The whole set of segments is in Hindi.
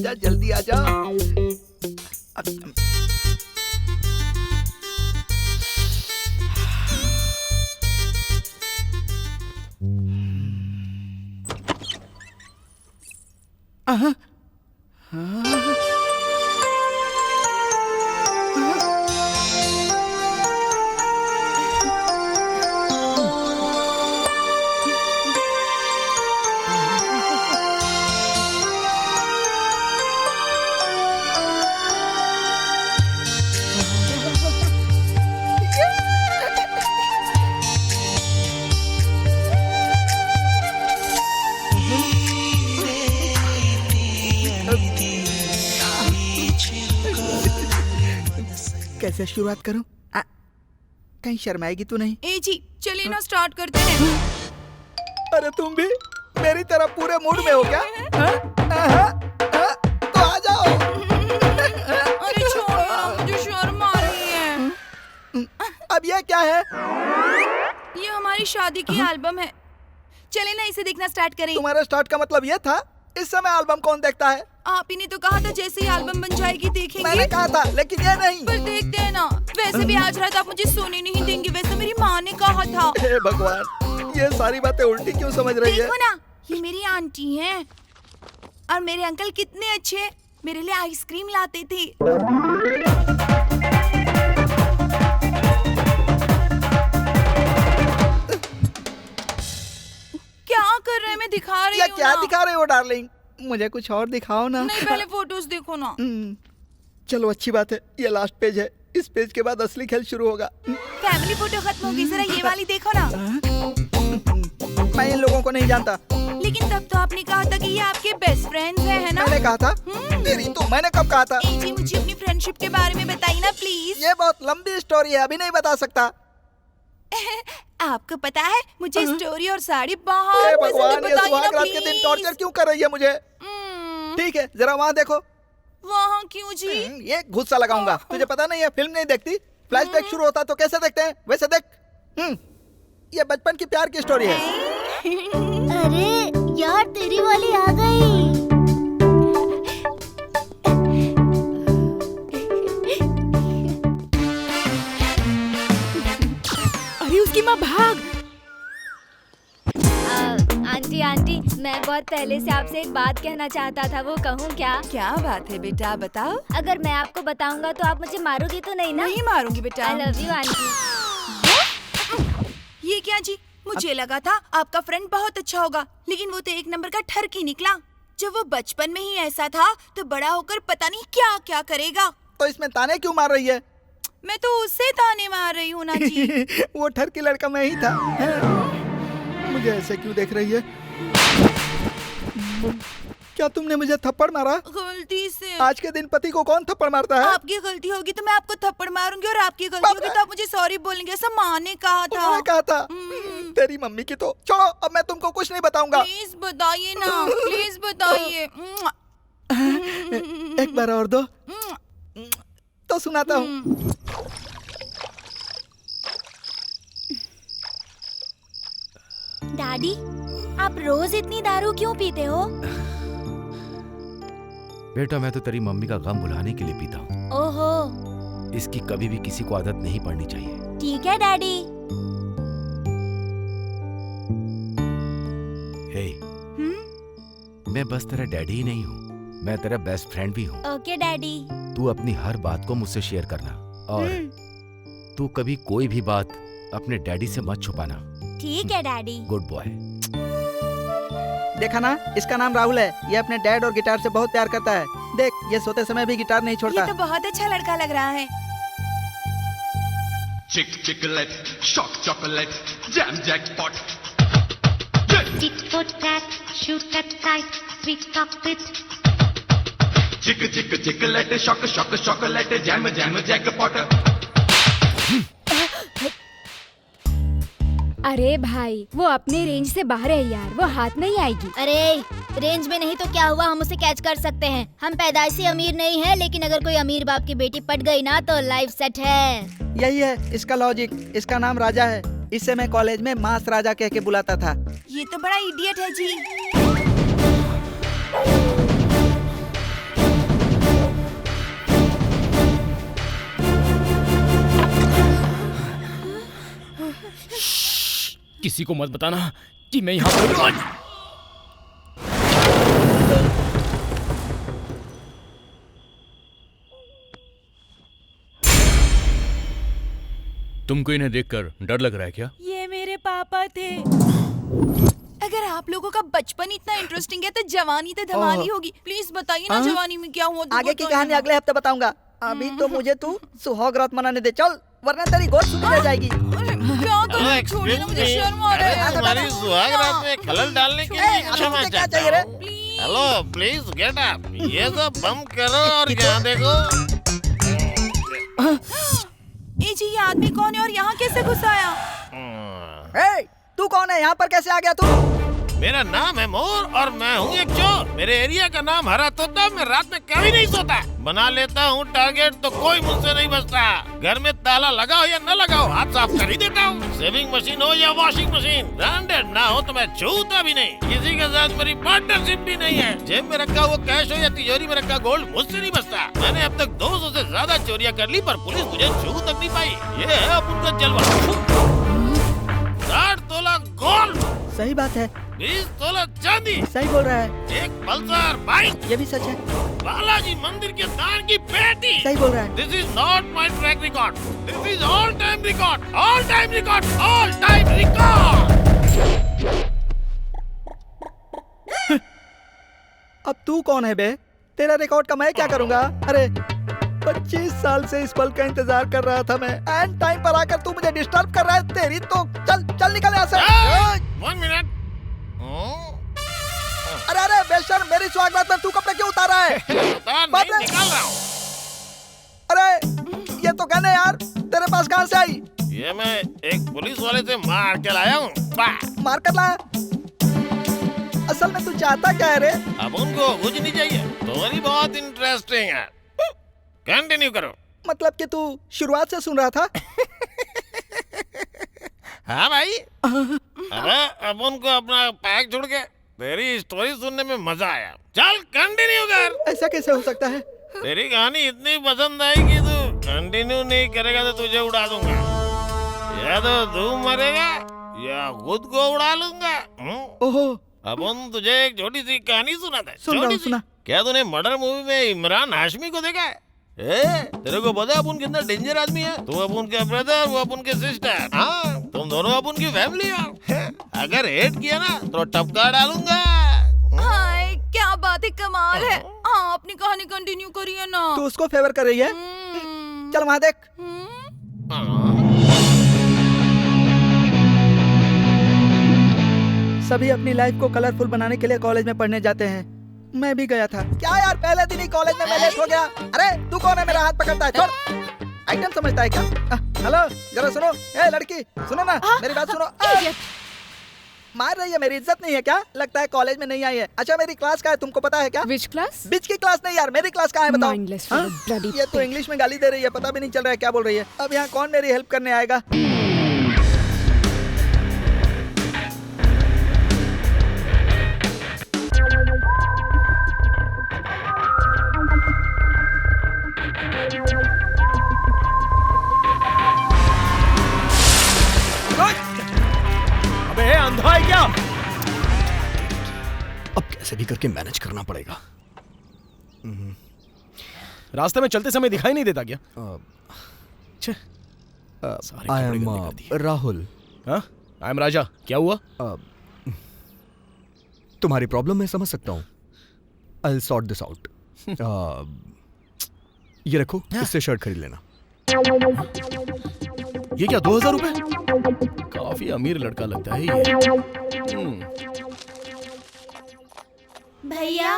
आजा, जल्दी आजा। कैसे शुरुआत करूं? कहीं शर्माएगी तो नहीं? ए जी चलिए ना स्टार्ट करते हैं। अरे तुम भी मेरी तरह पूरे मूड में हो क्या? तो आ जाओ। अरे छोड़ो ना, मुझे शर्म आ रही है। अब ये क्या है? ये हमारी शादी की एल्बम है। चले ना इसे देखना स्टार्ट करें। तुम्हारे स्टार्ट का मतलब ये था? इस समय एल्बम कौन देखता है? आप ही ने तो कहा था जैसे ही एल्बम बन जाएगी देखेंगे। मैंने कहा था, लेकिन ये नहीं। पर देखते हैं ना। वैसे भी आज रात आप मुझे सोने नहीं देंगे, वैसे मेरी माँ ने कहा था। हे भगवान, ये सारी बातें उल्टी क्यों समझ रही है? देखो ना, ये मेरी आंटी हैं और मेरे अंकल कितने अच्छे मेरे लिए आइसक्रीम लाते थे। क्या कर रहे हैं? मैं दिखा रही हूँ। क्या दिखा रहे हो डार्लिंग? मुझे कुछ और दिखाओ ना। नहीं, पहले फोटोज देखो ना। चलो अच्छी बात है, ये लास्ट पेज है। इस पेज के बाद असली खेल शुरू होगा। फैमिली फोटो खत्म होगी, जरा ये वाली देखो ना। मैं इन लोगों को नहीं जानता। लेकिन तब तो आपने कहा था कि ये आपके बेस्ट फ्रेंड्स है ना? मैंने कहा था? तेरी तो मैंने कब कहा था? जी मुझे अपनी फ्रेंडशिप के बारे में बताइए ना प्लीज। ये बहुत लंबी स्टोरी है, अभी नहीं बता सकता। आपको पता है मुझे स्टोरी और साड़ी बहुत पसंद है। भगवान, ये बताइए सुहाग ना रात के दिन टॉर्चर प्लीज। क्यों कर रही है मुझे? ठीक है, जरा वहाँ देखो। वहाँ क्यों जी? ये गुस्सा लगाऊंगा। तुझे पता नहीं है, फिल्म नहीं देखती? फ्लैशबैक शुरू होता तो कैसे देखते हैं, वैसे देख। ये बचपन की प्यार की स्टोरी है। अरे यार, तेरी वाली आ गई। अरे उसकी माँ भाग। आंटी मैं बहुत पहले से आपसे एक बात कहना चाहता था, वो कहूँ क्या? क्या बात है बेटा, बताओ। अगर मैं आपको बताऊंगा तो आप मुझे मारोगी तो नहीं ना? नहीं मारूंगी बेटा। I love you aunty. ये क्या जी? मुझे लगा था आपका फ्रेंड बहुत अच्छा होगा, लेकिन वो तो एक नंबर का ठरकी निकला। जब वो बचपन में ही ऐसा था तो बड़ा होकर पता नहीं क्या क्या करेगा। तो इसमें ताने क्यों मार रही है? मैं तो उससे ताने मार रही हूँ ना जी। वो ठरकी लड़का मैं ही था। मुझे ऐसे क्यों देख रही है? क्या तुमने मुझे थप्पड़ मारा? गलती से। आज के दिन पति को कौन थप्पड़ मारता है? आपकी गलती होगी तो मैं आपको थप्पड़ मारूंगी, और आपकी गलती होगी तो आप मुझे सॉरी बोलेंगे। ऐसा माँ ने कहा था। उन्होंने कहा था? तेरी मम्मी की तो छोड़ो, अब मैं तुमको कुछ नहीं बताऊंगा। प्लीज बताइए ना, प्लीज बताइए। एक बार और दो तो सुनाता हूँ। डैडी, आप रोज इतनी दारू क्यों पीते हो? बेटा, मैं तो तेरी मम्मी का गम भुलाने के लिए पीता हूँ। ओहो। इसकी कभी भी किसी को आदत नहीं पड़नी चाहिए। ठीक है डैडी। हे, मैं बस तेरा डैडी ही नहीं हूँ, मैं तेरा बेस्ट फ्रेंड भी हूँ। Okay daddy. तू अपनी हर बात को मुझसे शेयर करना, और तू कभी कोई भी बात अपने डैडी से मत छुपाना। ठीक है डैडी। Good boy. देखा ना, इसका नाम राहुल है। ये अपने डैड और गिटार से बहुत प्यार करता है। देख, ये सोते समय भी गिटार नहीं छोड़ता। ये तो बहुत अच्छा लड़का लग रहा है। Chick chocolate, shock chocolate, jam jackpot. Tit for tat, shoot that kite, sweet cockpit. Chick chocolate, shock chocolate, jam jackpot. अरे भाई, वो अपने रेंज से बाहर है यार, वो हाथ नहीं आएगी। अरे रेंज में नहीं तो क्या हुआ, हम उसे कैच कर सकते हैं। हम पैदाइश से अमीर नहीं है, लेकिन अगर कोई अमीर बाप की बेटी पट गई ना तो लाइफ सेट है। यही है इसका लॉजिक। इसका नाम राजा है। इससे मैं कॉलेज में मास राजा कह के बुलाता था। ये तो बड़ा इडियट है जी। किसी को मत बताना कि मैं यहाँ पर। तुमको इन्हें देखकर डर लग रहा है क्या? ये मेरे पापा थे। अगर आप लोगों का बचपन इतना इंटरेस्टिंग है तो जवानी तो धमाली होगी। प्लीज बताइए ना जवानी में क्या हुआ। आगे की कहानी अगले हफ्ते बताऊंगा। अभी तो मुझे तू सुहाग रात मनाने दे, चल, वरना तेरी गोद सूखी रह जाएगी। क्या करूं? छोड़िए ना, मुझे शर्म आ रहा है। हमारी सुहाग रात में खलल डालने के लिए क्षमा क्या चाहता चाहिए रे? हूं। Hello, please get up. ये सब बंद करो और यहाँ देखो। ए जी, ये आदमी कौन है और यहाँ कैसे घुस आया? ए, तू कौन है? यहाँ पर कैसे आ गया तू? मेरा नाम है मोर और मैं हूँ एक चोर। मेरे एरिया का नाम हरा तोता। मैं रात में कभी नहीं सोता। बना लेता हूँ टारगेट तो कोई मुझसे नहीं बचता। घर में ताला लगाओ या न लगाओ, हाथ साफ कर ही देता हूँ। सेविंग मशीन हो या वॉशिंग मशीन, ब्रांडेड ना हो तो मैं छूता भी नहीं। किसी के साथ मेरी पार्टनरशिप भी नहीं है। जेब में रखा हुआ कैश हो या तिजोरी में रखा गोल्ड मुझसे नहीं बचता। मैंने अब तक 200 से ज्यादा चोरियां कर ली पर पुलिस मुझे छू तक नहीं पाई। ये है अब उनका जलवा। 60 तोला गोल्ड, सही बात है। 20 तोला चांदी, सही बोल रहा है। एक पल्सर बाइक, ये भी सच है। बालाजी मंदिर के दान की पेटी। सही बोल रहा है। This is not my track record, this is all time record, all time record, all time record. अब तू कौन है बे? तेरा रिकॉर्ड का मैं क्या करूंगा? अरे 25 साल से इस पल का इंतजार कर रहा था मैं। एंड टाइम पर आकर तू मुझे डिस्टर्ब कर रहा है। तेरी तो चल चल निकल यहाँ से। 1 मिनट। अरे अरे बेशर्म, मेरी सुहाग रात में तू कपड़े क्यों उतार रहा है? नहीं निकाल रहा हूँ। अरे ये तो गन है यार, तेरे पास कहाँ से आई? ये मैं एक पुलिस वाले से मार के लाया हूँ। मार कर लाया? असल में तू चाहता क्या है रे? अब उनको कुछ नहीं चाहिए। तुम्हारी बहुत इंटरेस्टिंग है। कंटिन्यू करो। मतलब कि तू शुरुआत से सुन रहा था? हाँ भाई। अब उनको अपना पैक छोड़ के तेरी स्टोरी सुनने में मजा आया। चल कंटिन्यू कर। ऐसा कैसे हो सकता है? तेरी कहानी इतनी पसंद आई कि तू कंटिन्यू नहीं करेगा तो तुझे उड़ा दूंगा। या तो तू मरेगा या खुद को उड़ा लूंगा। ओहो। अब तुझे एक छोटी सी कहानी सुनाता है। सुन रहा हूँ, सुना। क्या तूने मर्डर मूवी में इमरान हाशमी को देखा है? तेरे को पता है अपुन कितना डेंजर आदमी है? तू अपुन के ब्रदर, वो अपुन के सिस्टर। हाँ, तुम दोनों अपुन की फैमिली हो। अगर हेट किया ना तो टपका डालूंगा। हाय, क्या बात है, कमाल है। हाँ, अपनी कहानी कंटिन्यू करिए ना। तू उसको फेवर कर रही है? चल वहाँ देख। सभी अपनी लाइफ को कलरफुल बनाने के लिए कॉलेज में पढ़ने जाते हैं। मैं भी गया था। क्या यार, पहले दिन ही कॉलेज में मैं लेट हो गया। अरे तू कौन है, मेरा हाथ पकड़ता है? छोड़। आइटम समझता है क्या? हेलो, जरा सुनो। ए लड़की, सुनो ना, मेरी बात सुनो। मार रही है, मेरी इज्जत नहीं है क्या? लगता है कॉलेज में नहीं आई है। अच्छा, मेरी क्लास का है, तुमको पता है क्या? Which class? बीच की क्लास नहीं यार, मेरी क्लास कहाँ है बताओ? Mindless fellow, bloody ये तो इंग्लिश में गाली दे रही है, पता भी नहीं चल रहा है क्या बोल रही है। अब यहाँ कौन मेरी हेल्प करने आएगा? अबे अंधा है क्या? अब कैसे भी करके मैनेज करना पड़ेगा। रास्ते में चलते समय दिखाई नहीं देता क्या? I am Rahul. I am Raja. क्या हुआ? तुम्हारी प्रॉब्लम मैं समझ सकता हूँ। I'll sort this out. ये रखो, इससे शर्ट खरीद लेना। ये क्या 2000 रुपए? काफी अमीर लड़का लगता है ये। भैया,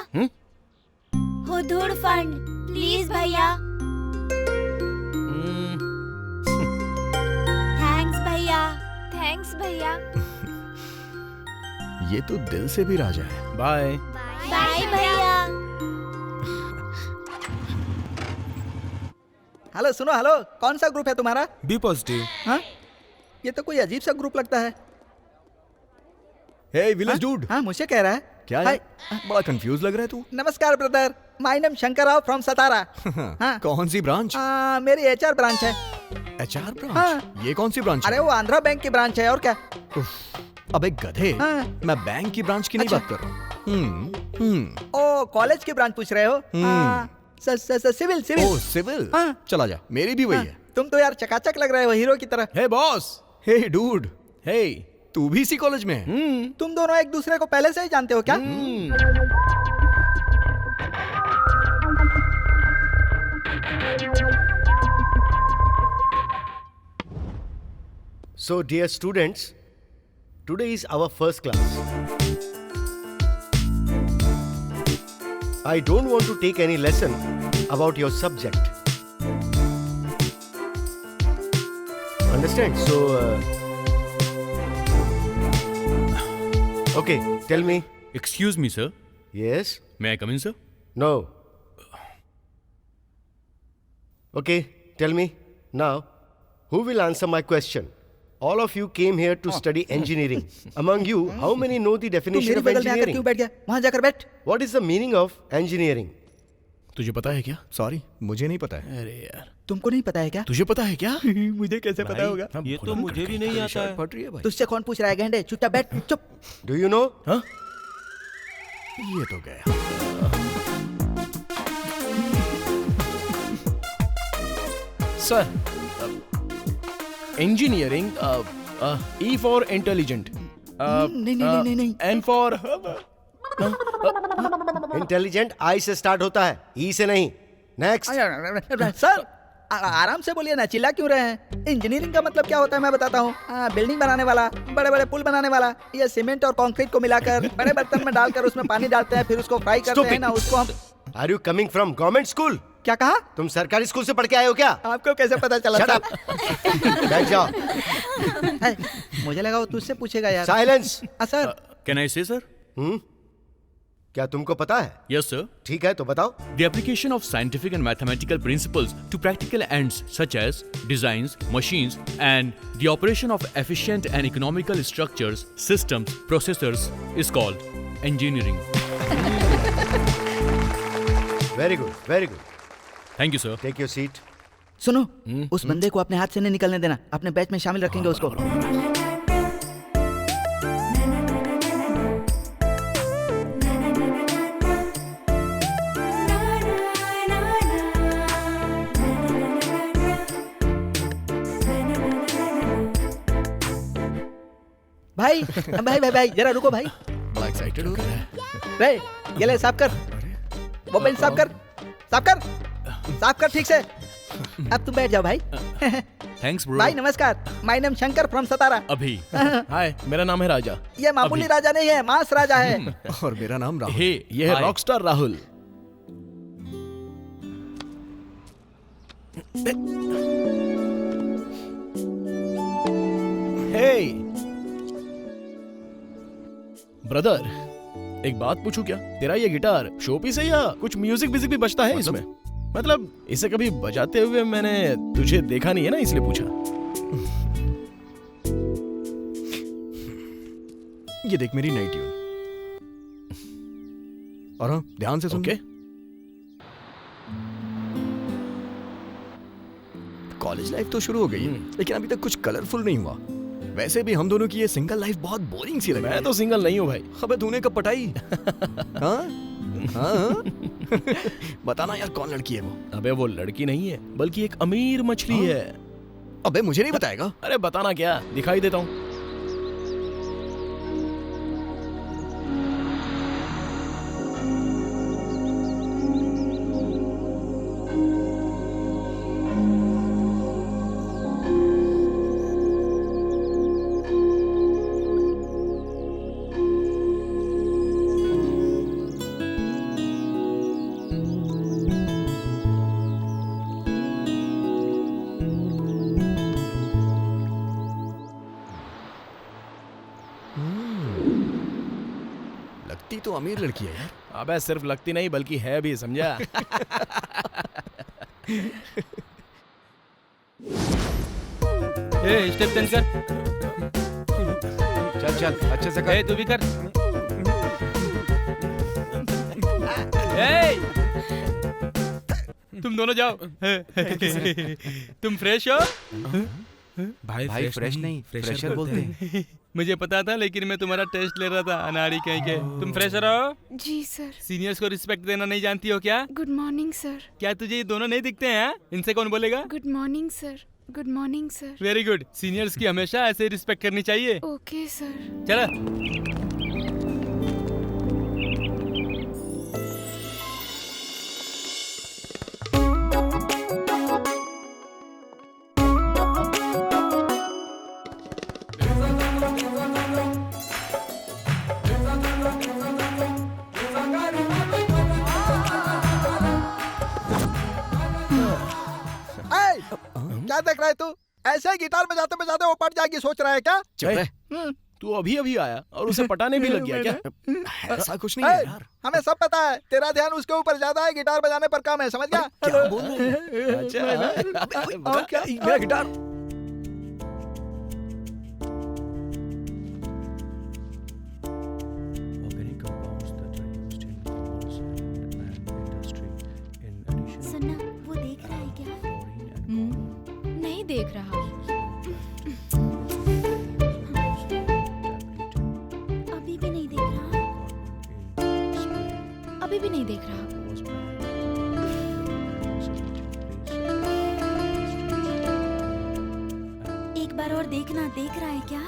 हुदूड़ फंड प्लीज भैया। थैंक्स भैया। थैंक्स भैया। ये तो दिल से भी राजा है। बाय बाय भैया। हेलो सुनो, हेलो, कौन सा ग्रुप है तुम्हारा? B positive. हाँ, ये तो कोई अजीब सा ग्रुप लगता है। Hey village dude. हाँ, मुझे कह रहा है। क्या है? बड़ा कंफ्यूज लग रहा है तू। नमस्कार brother, my name Shankar Rao from Satara. कौन सी ब्रांच? मेरी HR ब्रांच है। HR हाँ। ब्रांच? ये कौन सी ब्रांच अरे है? वो आंध्रा बैंक की ब्रांच है और क्या। अबे गधे, हाँ। मैं बैंक की ब्रांच की नहीं अच्छा। बात कर रहा हूँ। ओ कॉलेज की ब्रांच पूछ रहे हो। Civil civil. Oh civil. हाँ। चला जा, मेरी भी वही है। तुम तो यार चकाचक लग रहे हो हीरो की तरह। हे बॉस। हे डूड, हे। तू भी इसी कॉलेज में है? तुम दोनों एक दूसरे को पहले से ही जानते हो क्या? So, dear students, today is our first class. I don't want to take any lesson about your subject. Understand? So, okay, tell me. Excuse me, sir. Yes? May I come in, sir? No. Okay, tell me. Now, who will answer my question? All of you came here to study engineering. Among you, how many know the तुम definition मेरे of बगल में आकर क्यों engineering? बैठ गया? वहाँ जाकर बैठ। What is the meaning of engineering? तुझे पता है क्या? सॉरी, मुझे नहीं पता है। अरे यार, तुमको नहीं पता है क्या? तुझे पता है क्या? मुझे कैसे पता होगा? ये तो मुझे भी नहीं आता है। पढ़ रही है भाई। तुझसे कौन पूछ रहा है गेंडे? चुपचाप बैठ, चुप। Do you know? हाँ? ये तो गया। Sir, engineering E for intelligent. नहीं। N for Intelligent I से start होता है, E से नहीं. Next. सर आराम से बोलिए ना, चिल्ला क्यों रहे हैं? इंजीनियरिंग का मतलब क्या होता है मैं बताता हूँ। बिल्डिंग बनाने वाला, बड़े बड़े पुल बनाने वाला। ये सीमेंट और कंक्रीट को मिलाकर बड़े बर्तन में डालकर उसमें पानी डालते हैं, फिर उसको फ्राई करते हैं ना, उसको हम। Are you coming from government school? क्या कहा? तुम सरकारी स्कूल से पढ़ के आए हो क्या? आपको कैसे पता चला? Shut up. बैठ जाओ. मुझे लगा वो तुझसे पूछेगा यार। Silence. Sir Can I say, sir? क्या तुमको पता है? Yes, sir. ठीक है तो बताओ. The application of scientific and mathematical principles to practical ends such as designs, machines, and the operation of efficient and economical structures, systems, processors is called engineering. Very good, very good. Thank you, sir. Take your seat. सुनो, उस बंदे को अपने हाथ से नहीं निकलने देना, अपने बैच में शामिल रखेंगे उसको। भाई भाई भाई भाई जरा रुको भाई। बड़ा एक्साइटेड हो रहा है। रे ये ले साफ कर, वो बेंच साफ कर, साफ कर ठीक से। अब तुम बैठ जाओ भाई। Thanks, bro. भाई नमस्कार, माय नेम शंकर फ्रॉम सतारा। अभी। हाय, मेरा नाम है राजा। ये मामूली राजा नहीं है, मास राजा है। और मेरा नाम राहुल। हे, ये है रॉकस्टार राहुल। हे ब्रदर, एक बात पूछूं क्या? तेरा ये गिटार शोपीस है या कुछ म्यूजिक भी बजता है इसमें? मतलब इसे कभी बजाते हुए मैंने तुझे देखा नहीं है ना, इसलिए पूछा। ये देख मेरी नई ट्यून। और हाँ, ध्यान से सुन। ओके। कॉलेज लाइफ तो शुरू हो गई है, लेकिन अभी तक कुछ कलरफुल नहीं हुआ। वैसे भी हम दोनों की ये सिंगल लाइफ बहुत बोरिंग सी लगी। मैं तो सिंगल नहीं हूँ भाई। अबे तूने कब पटाई? हाँ? हाँ? बताना यार कौन लड़की है वो? अबे वो लड़की नहीं है, बल्कि एक अमीर मछली है। अबे मुझे नहीं बताएगा? अरे बताना क्या, दिखाई देता हूँ। लगती तो अमीर लड़की है यार। अबे सिर्फ लगती नहीं बल्कि है भी, समझा? ए स्टेप चेंज कर। चल अच्छे से कर। ए तू भी कर। ए तुम दोनों जाओ। तुम फ्रेश हो? भाई फ्रेश नहीं, फ्रेशर बोलते हैं। मुझे पता था, लेकिन मैं तुम्हारा टेस्ट ले रहा था, अनाड़ी कहीं के। तुम फ्रेशर हो? जी सर। सीनियर्स को रिस्पेक्ट देना नहीं जानती हो क्या? Good morning sir. क्या तुझे ये दोनों नहीं दिखते हैं? इनसे कौन बोलेगा? Good morning sir. Good morning sir. Very good. Seniors की हमेशा ऐसे रिस्पेक्ट करनी चाहिए। Okay sir. चलो। क्या देख रहा है तू? ऐसे ही गिटार बजाते बजाते वो पट जाएगी सोच रहा है क्या? चुप रह। तू अभी अभी आया और उसे पटाने भी लग गया क्या? ऐसा कुछ नहीं है यार। हमें सब पता है, तेरा ध्यान उसके ऊपर ज्यादा है, गिटार बजाने पर कम है, समझ गया? क्या बोल रहे हैं? अच्छा, क्या मेरा गिटार? सुनना, वो देख रहा है क्या? नहीं देख रहा। अभी भी नहीं देख रहा। अभी भी नहीं देख रहा। एक बार और देखना, देख रहा है क्या?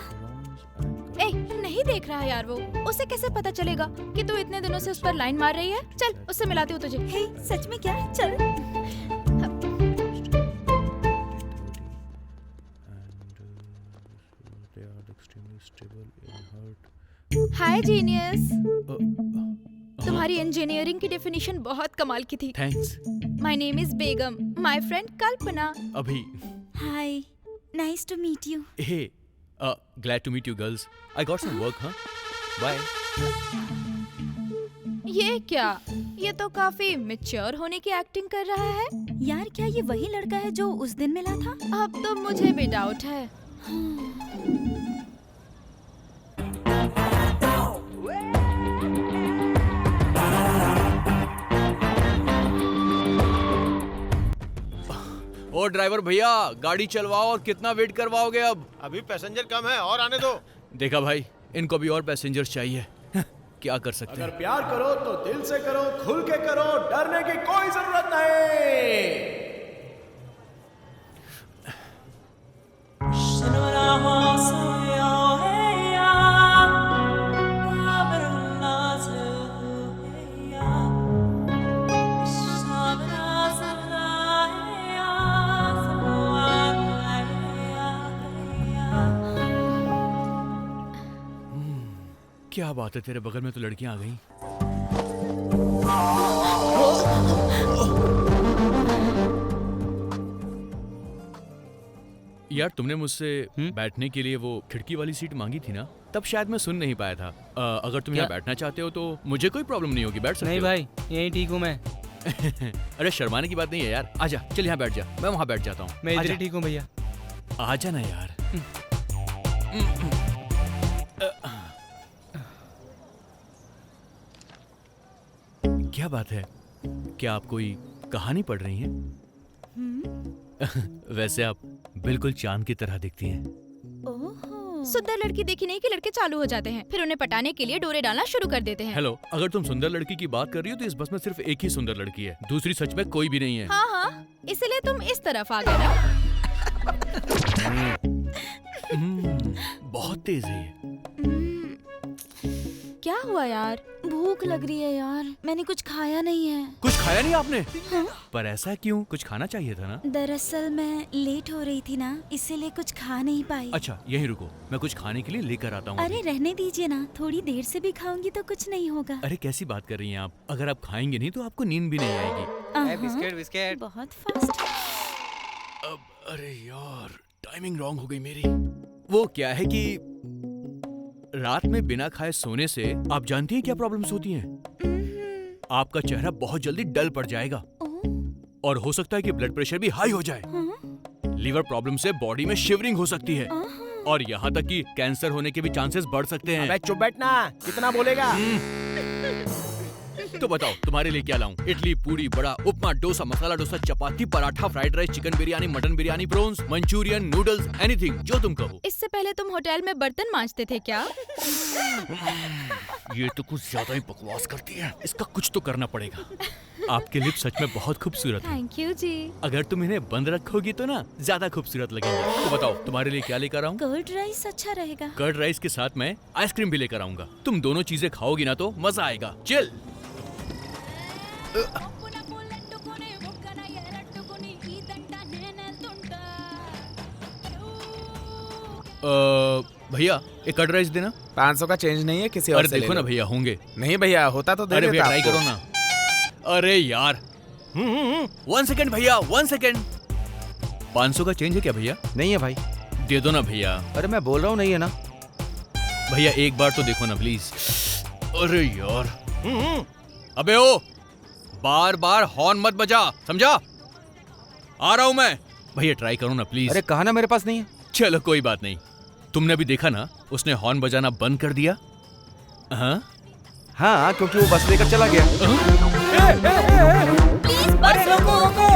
ए, नहीं देख रहा यार वो। उसे कैसे पता चलेगा कि तू इतने दिनों से उस पर लाइन मार रही है? चल, उससे मिलाती हूँ तुझे। हे, सच में क्या? चल। Hi genius. तुम्हारी इंजीनियरिंग की डेफिनेशन बहुत कमाल की थी। Thanks. My name is Begum, my friend Kalpana. अभी। Hi, nice to meet you. Hey, glad to meet you girls. I got some work, huh? Bye. ये क्या? ये तो काफी मैच्योर होने की एक्टिंग कर रहा है। यार, क्या ये वही लड़का है जो उस दिन मिला था? अब तो मुझे भी डाउट है। ओ ड्राइवर भैया, गाड़ी चलवाओ और कितना वेट करवाओगे अब? अभी पैसेंजर कम है और आने दो। देखा भाई, इनको भी और पैसेंजर्स चाहिए। क्या कर सकते अगर हैं? प्यार करो तो दिल से करो, खुल के करो, डरने की कोई जरूरत नहीं। क्या बात है, तेरे बगल में तो लड़कियां आ गई। यार, तुमने मुझसे बैठने के लिए वो खिड़की वाली सीट मांगी थी ना, तब शायद मैं सुन नहीं पाया था। अगर तुम यहाँ बैठना चाहते हो तो मुझे कोई प्रॉब्लम नहीं होगी, बैठ सकते हो। नहीं भाई, यहीं ठीक हूँ मैं। अरे शर्माने की बात नहीं है यार, आजा, चल यहाँ बैठ जा, मैं वहाँ बैठ जाता हूँ। मैं इधर ही ठीक हूँ भैया। आजा ना यार। क्या बात है, क्या आप कोई कहानी पढ़ रही हैं? वैसे आप बिल्कुल चांद की तरह दिखती हैं। सुंदर लड़की देखी नहीं कि लड़के चालू हो जाते हैं, फिर उन्हें पटाने के लिए डोरे डालना शुरू कर देते हैं। हेलो, अगर तुम सुंदर लड़की की बात कर रही हो तो इस बस में सिर्फ एक ही सुंदर लड़की है, दूसरी सच में कोई भी नहीं है। हाँ हाँ, इसलिए तुम इस तरफ आ गए ना। बहुत तेज है ये। क्या हुआ यार? भूख लग रही है यार, मैंने कुछ खाया नहीं है। कुछ खाया नहीं आपने? पर ऐसा क्यों? कुछ खाना चाहिए था ना। दरअसल मैं लेट हो रही थी ना, इसीलिए कुछ खा नहीं पाई। अच्छा, यहीं रुको, मैं कुछ खाने के लिए लेकर आता हूँ। अरे रहने दीजिए ना, थोड़ी देर से भी खाऊंगी तो कुछ नहीं होगा। अरे कैसी बात कर रही हैं आप? अगर आप खाएंगे नहीं तो आपको नींद भी नहीं आएगी। Biscuit biscuit. बहुत फास्ट। अब अरे यार, टाइमिंग रॉन्ग हो गई मेरी। वो क्या है कि रात में बिना खाए सोने से आप जानती हैं क्या प्रॉब्लम्स होती हैं? आपका चेहरा बहुत जल्दी डल पड़ जाएगा और हो सकता है कि ब्लड प्रेशर भी हाई हो जाए। लीवर प्रॉब्लम से बॉडी में शिवरिंग हो सकती है और यहाँ तक कि कैंसर होने के भी चांसेस बढ़ सकते हैं। अबे चुप बैठना, कितना बोलेगा? तो बताओ तुम्हारे लिए क्या लाऊं? Idli, puri, vada, upma, dosa, masala dosa, chapati, paratha, fried rice, chicken biryani, mutton biryani, prawns, Manchurian, noodles, anything जो तुम कहो। इससे पहले तुम होटल में बर्तन मांजते थे क्या? ये तो कुछ ज्यादा ही बकवास करती है। इसका कुछ तो करना पड़ेगा। आपके लिप्स सच में बहुत खूबसूरत हैं। थैंक यू जी। अगर तुम इन्हें बंद रखोगी तो ना ज्यादा खूबसूरत लगेंगे। तो बताओ तुम्हारे लिए क्या लेकर आऊं? कर्ड राइस अच्छा रहेगा। कर्ड राइस के साथ मैं आइसक्रीम भी लेकर आऊंगा। तुम दोनों चीजें खाओगी ना तो मजा आएगा। चिल। भैया एक कर्ड राइस देना। 500 का चेंज नहीं है, किसी और अरे से ले देखो लो। ना भैया होंगे। नहीं भैया, होता तो दे अरे भैया देता ट्राई आपको। करो ना। अरे यार 1 सेकंड भैया, 1 सेकंड। 500 का चेंज है क्या भैया? नहीं है भाई। दे दो ना भैया। अरे मैं बोल रहा हूँ नहीं है ना। भैया एक बार तो देखो ना प्लीज। अरे यार अबे ओ, बार बार हॉर्न मत बजा, समझा? आ रहा हूं मैं। भैया ट्राई करो ना प्लीज। अरे कहा ना मेरे पास नहीं है। चलो कोई बात नहीं। तुमने भी देखा ना उसने हॉर्न बजाना बंद कर दिया। हाँ क्योंकि वो बस लेकर चला गया। प्लीज बस रोको।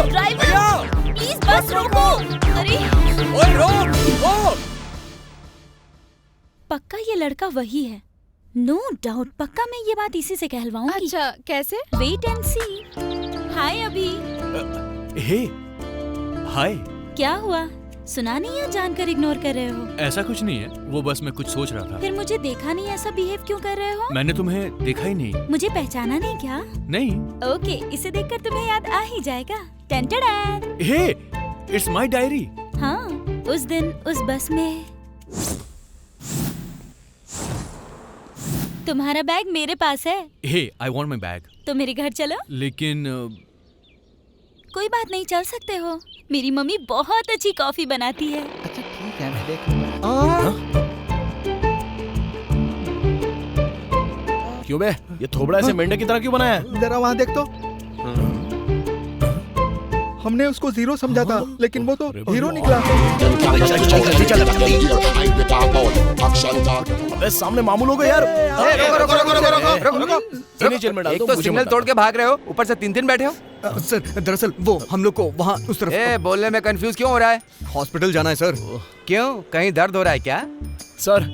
ड्राइवर प्लीज बस रोको। अरे ओए रोक। पक्का ये लड़का वही है। नो डाउट, पक्का मैं ये बात इसी से कहलवाऊंगी। अच्छा कैसे? वेट एंड सी। हाय अभी। हे हाय। क्या हुआ? सुना नहीं या जानकर इग्नोर कर रहे हो? ऐसा कुछ नहीं है, वो बस मैं कुछ सोच रहा था। फिर मुझे देखा नहीं, ऐसा बिहेव क्यों कर रहे हो? मैंने तुम्हें देखा ही नहीं। मुझे पहचाना नहीं क्या? नहीं। ओके, इसे देखकर तुम्हें याद आ ही जाएगा। टन-टन-टन। Hey it's my diary. हाँ, उस दिन उस बस में तुम्हारा बैग मेरे पास है। हे आई वांट माय बैग। तो मेरे घर चलो। लेकिन कोई बात नहीं, चल सकते हो। मेरी मम्मी बहुत अच्छी कॉफी बनाती है। अच्छा ठीक है, मैं देख लूंगा। क्यों बे, ये थोबड़ा ऐसे मेंढक की तरह क्यों बनाया है? जरा वहाँ देख तो। हमने उसको जीरो समझा था, लेकिन वो तो हीरो निकला। अबे सामने मामूल हो गए यार। इन्हें जेल में डाल एक दो, तो मुझे सिग्नल मत तोड़ के भाग रहे हो, ऊपर से 3 बैठे हो। सर दरअसल वो हम लोग को वहाँ उस तरफ बोलने में कंफ्यूज क्यों हो रहा है? हॉस्पिटल जाना है सर। क्यों, कहीं दर्द हो रहा है क्या? सर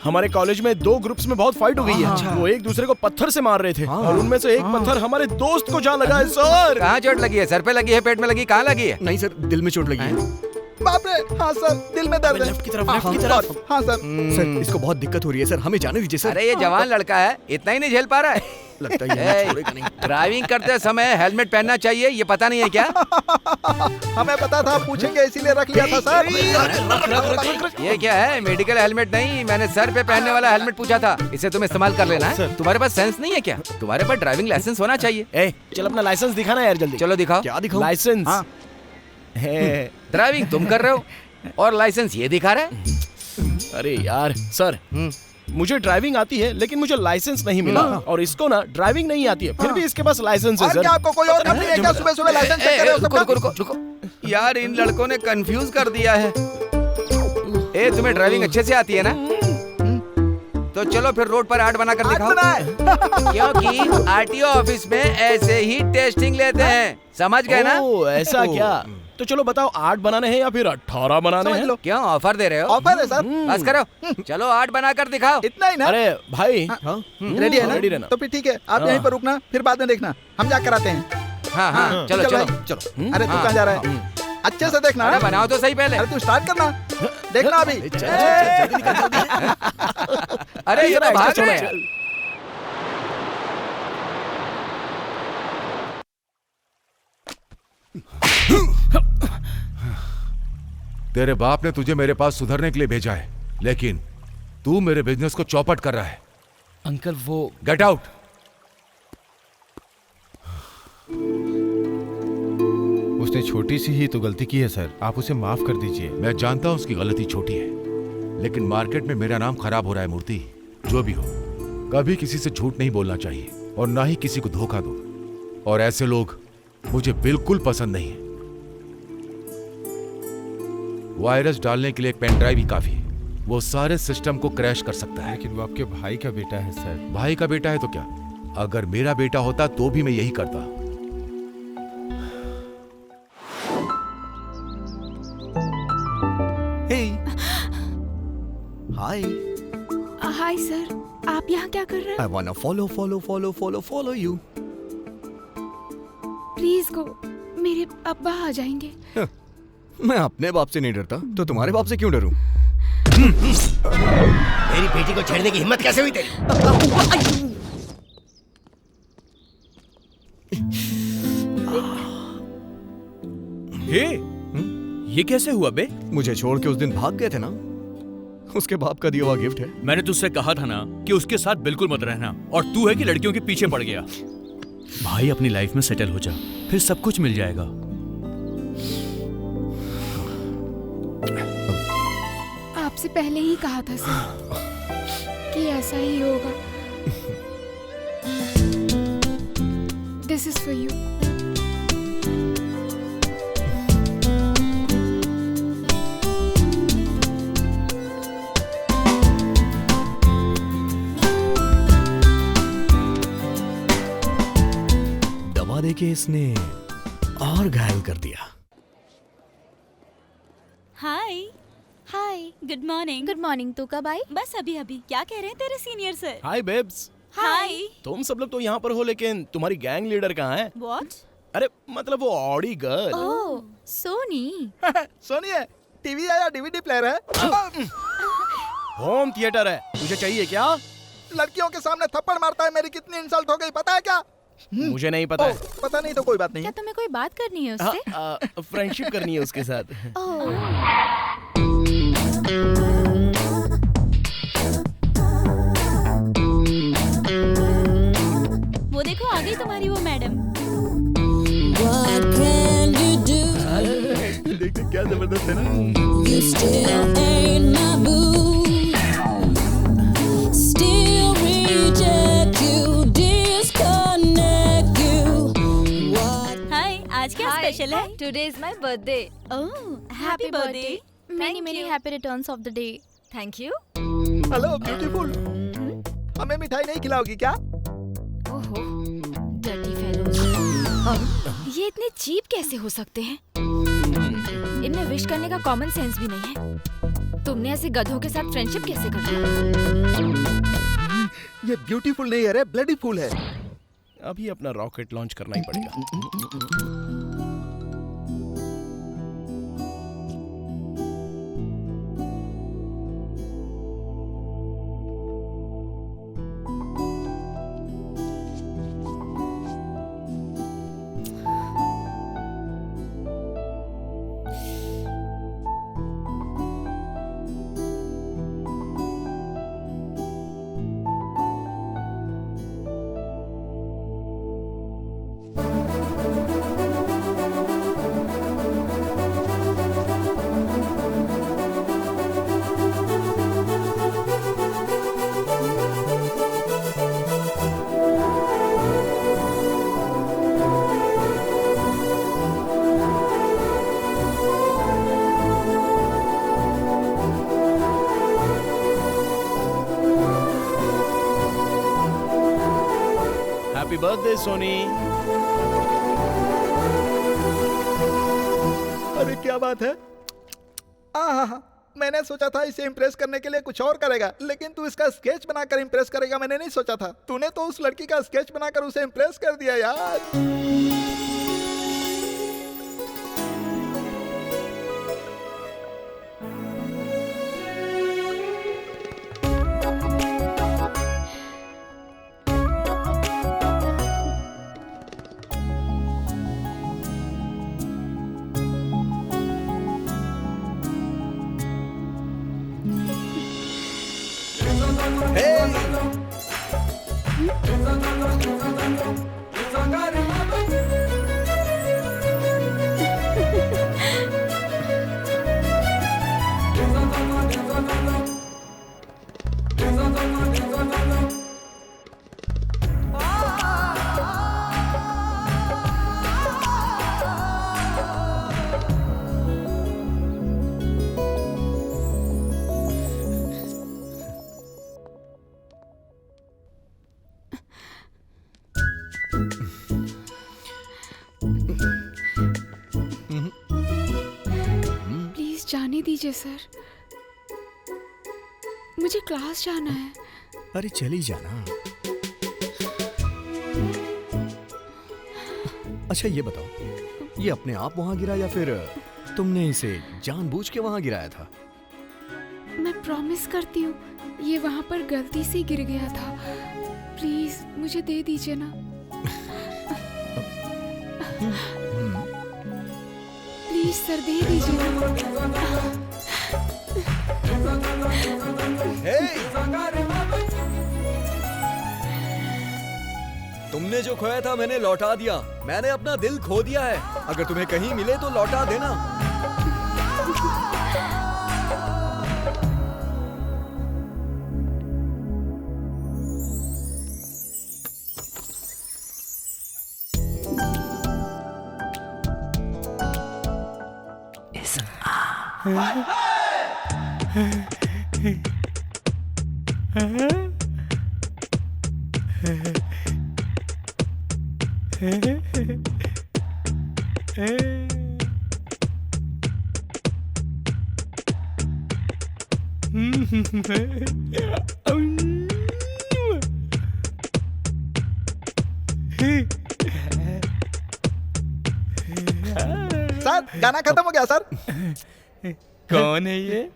हमारे कॉलेज में 2 ग्रुप्स में बहुत फाइट हो गई है। वो एक दूसरे को पत्थर से मार रहे थे और उनमें से एक पत्थर हमारे दोस्त को जा लगा है सर। कहाँ चोट लगी है? सर पे लगी है, पेट में लगी, कहाँ लगी है? नहीं सर, दिल में चोट लगी है। बाप रे, हाँ सर, दिल में दर्द है। लेफ्ट की तरफ। हाँ सर। सर इसको बहुत दिक्कत हो रही है सर, हमें जाने दीजिए सर। अरे ये जवान लड़का है, इतना ही नहीं झेल पा रहा है। लगता है ये छोड़ेगा नहीं। ड्राइविंग करते समय हेलमेट पहनना चाहिए, ये पता नहीं है क्या? हमें पता था पूछेंगे, इसीलिए रख लिया था सर। ये क्या है? मेडिकल हेलमेट नहीं, मैंने सर पे पहनने वाला हेलमेट पूछा था। इसे तुम इस्तेमाल कर लेना है। तुम्हारे पास सेंस नहीं है क्या? तुम्हारे पास ड्राइविंग लाइसेंस होना चाहिए। चल अपना लाइसेंस दिखाना यार जल्दी। चलो दिखाओ। क्या दिखाऊं? लाइसेंस। ड्राइविंग तुम कर रहे हो और लाइसेंस ये दिखा रहा है। अरे यार सर, मुझे ड्राइविंग आती है लेकिन मुझे लाइसेंस नहीं मिला, और इसको ना ड्राइविंग नहीं आती है, फिर भी इसके पास लाइसेंस है और सर। क्या आपको कोई और काम नहीं है क्या? सुबह सुबह लाइसेंस चेक कर रहे हो सबका? रुको। यार इन लड़कों ने कंफ्यूज कर दिया है। तुम्हें ड्राइविंग अच्छे से आती है ना? तो चलो फिर रोड पर आर्ट बना कर दिखाओ। क्योंकि आरटीओ ऑफिस में ऐसे ही टेस्टिंग लेते हैं, समझ गए ना? ऐसा क्या? तो चलो बताओ, 8 बनाने हैं या फिर 18 बनाने हैं? क्यों ऑफर दे रहे हो? ऑफर है सर। बस करो, चलो 8 बना कर दिखाओ। इतना ही ना? अरे भाई रेडी है ना? रेडी रहना। तो फिर ठीक है, आप यहीं पर रुकना, फिर बाद में देखना, हम जा कर आते हैं। हाँ चलो चलो चलो। अरे तू कहाँ जा रहा है? अच्छे से देखना। अरे बनाओ तो सही पहले। अरे तू स्टार्ट करना, देखना अभी। अरे ये तो भाग रहे हैं। तेरे बाप ने तुझे मेरे पास सुधरने के लिए भेजा है, लेकिन तू मेरे बिजनेस को चौपट कर रहा है। अंकल वो गेट आउट। उसने छोटी सी ही तो गलती की है सर, आप उसे माफ कर दीजिए। मैं जानता हूं उसकी गलती छोटी है, लेकिन मार्केट में मेरा नाम खराब हो रहा है। मूर्ति, जो भी हो, कभी किसी से झूठ नहीं बोलना चाहिए और ना ही किसी को धोखा दो, और ऐसे लोग मुझे बिल्कुल पसंद नहीं है। वायरस डालने के लिए एक पेन ड्राइव ही काफी है, वो सारे सिस्टम को क्रैश कर सकता है। लेकिन वो आपके भाई का बेटा है सर। भाई का बेटा है तो क्या? अगर मेरा बेटा होता तो भी मैं यही करता। हाय हाय सर, आप यहाँ क्या कर रहे हैं? I wanna follow you. Please go, मेरे अब्बा आ जाएंगे। मैं अपने बाप से नहीं डरता तो तुम्हारे बाप से क्यों डरूं? मेरी बेटी को छेड़ने की हिम्मत कैसे हुई तेरी? हे, ये कैसे हुआ बे? मुझे छोड़ के उस दिन भाग गए थे ना, उसके बाप का दिया हुआ गिफ्ट है। मैंने तुझसे कहा था ना कि उसके साथ बिल्कुल मत रहना, और तू है कि लड़कियों के पीछे पड़ गया। भाई अपनी लाइफ में सेटल हो जा, फिर सब कुछ मिल जाएगा। आपसे पहले ही कहा था सर कि ऐसा ही होगा। This is for you. दवा देके इसने और घायल कर दिया। हाय हाय, गुड मॉर्निंग। Good morning. तू कब आई? बस अभी अभी। क्या कह रहे हैं तेरे सीनियर सर? हाय बेब्स। हाय। तुम सब लोग तो यहाँ पर हो, लेकिन तुम्हारी गैंग लीडर कहाँ है? व्हाट? अरे मतलब वो ऑडी गर्ल। ओह, सोनी। सोनी है, टीवी है या डीवीडी प्लेयर है? होम थिएटर है, तुझे चाहिए क्या? लड़कियों के सामने थप्पड़ मारता है, मेरी कितनी इंसल्ट हो गई पता है क्या? मुझे नहीं पता है। पता नहीं तो कोई बात नहीं क्या तुम्हें कोई बात करनी है उससे? फ्रेंडशिप करनी है उसके साथ। वो देखो आ गई तुम्हारी वो मैडम। देखते क्या जबरदस्त है ना। You still ain't my boo. Still reject you, disconnect you. हाय, आज क्या स्पेशल है? Today is my birthday. Oh, happy birthday. Many happy returns of the day. Thank you. Hello beautiful, हमें मिठाई नहीं खिलाओगी क्या? ओहो, डर्टी फेलोज। ये इतने चीप कैसे हो सकते हैं? इनमें विश करने का कॉमन सेंस भी नहीं है। तुमने ऐसे गधों के साथ फ्रेंडशिप कैसे कर लिया? ये ब्यूटीफुल नहीं है रे, ब्लडी फुल है। अभी अपना रॉकेट लॉन्च करना ही पड़ेगा। Happy birthday Soni. अरे क्या बात है? मैंने सोचा था इसे इम्प्रेस करने के लिए कुछ और करेगा, लेकिन तू इसका स्केच बनाकर इम्प्रेस करेगा मैंने नहीं सोचा था। तूने तो उस लड़की का स्केच बनाकर उसे इम्प्रेस कर दिया यार। जाने दीजिए सर, मुझे क्लास जाना है। अरे चली जाना। अच्छा ये बताओ, ये अपने आप वहां गिरा या फिर तुमने इसे जानबूझ के वहां गिराया था? मैं प्रॉमिस करती हूँ ये वहाँ पर गलती से गिर गया था। प्लीज मुझे दे दीजिए ना। प्लीज सर दे दीजिए ना। तुमने जो खोया था मैंने लौटा दिया। मैंने अपना दिल खो दिया है। अगर तुम्हें कहीं मिले तो लौटा देना। सर गाना खत्म हो गया सर। कौन है ये?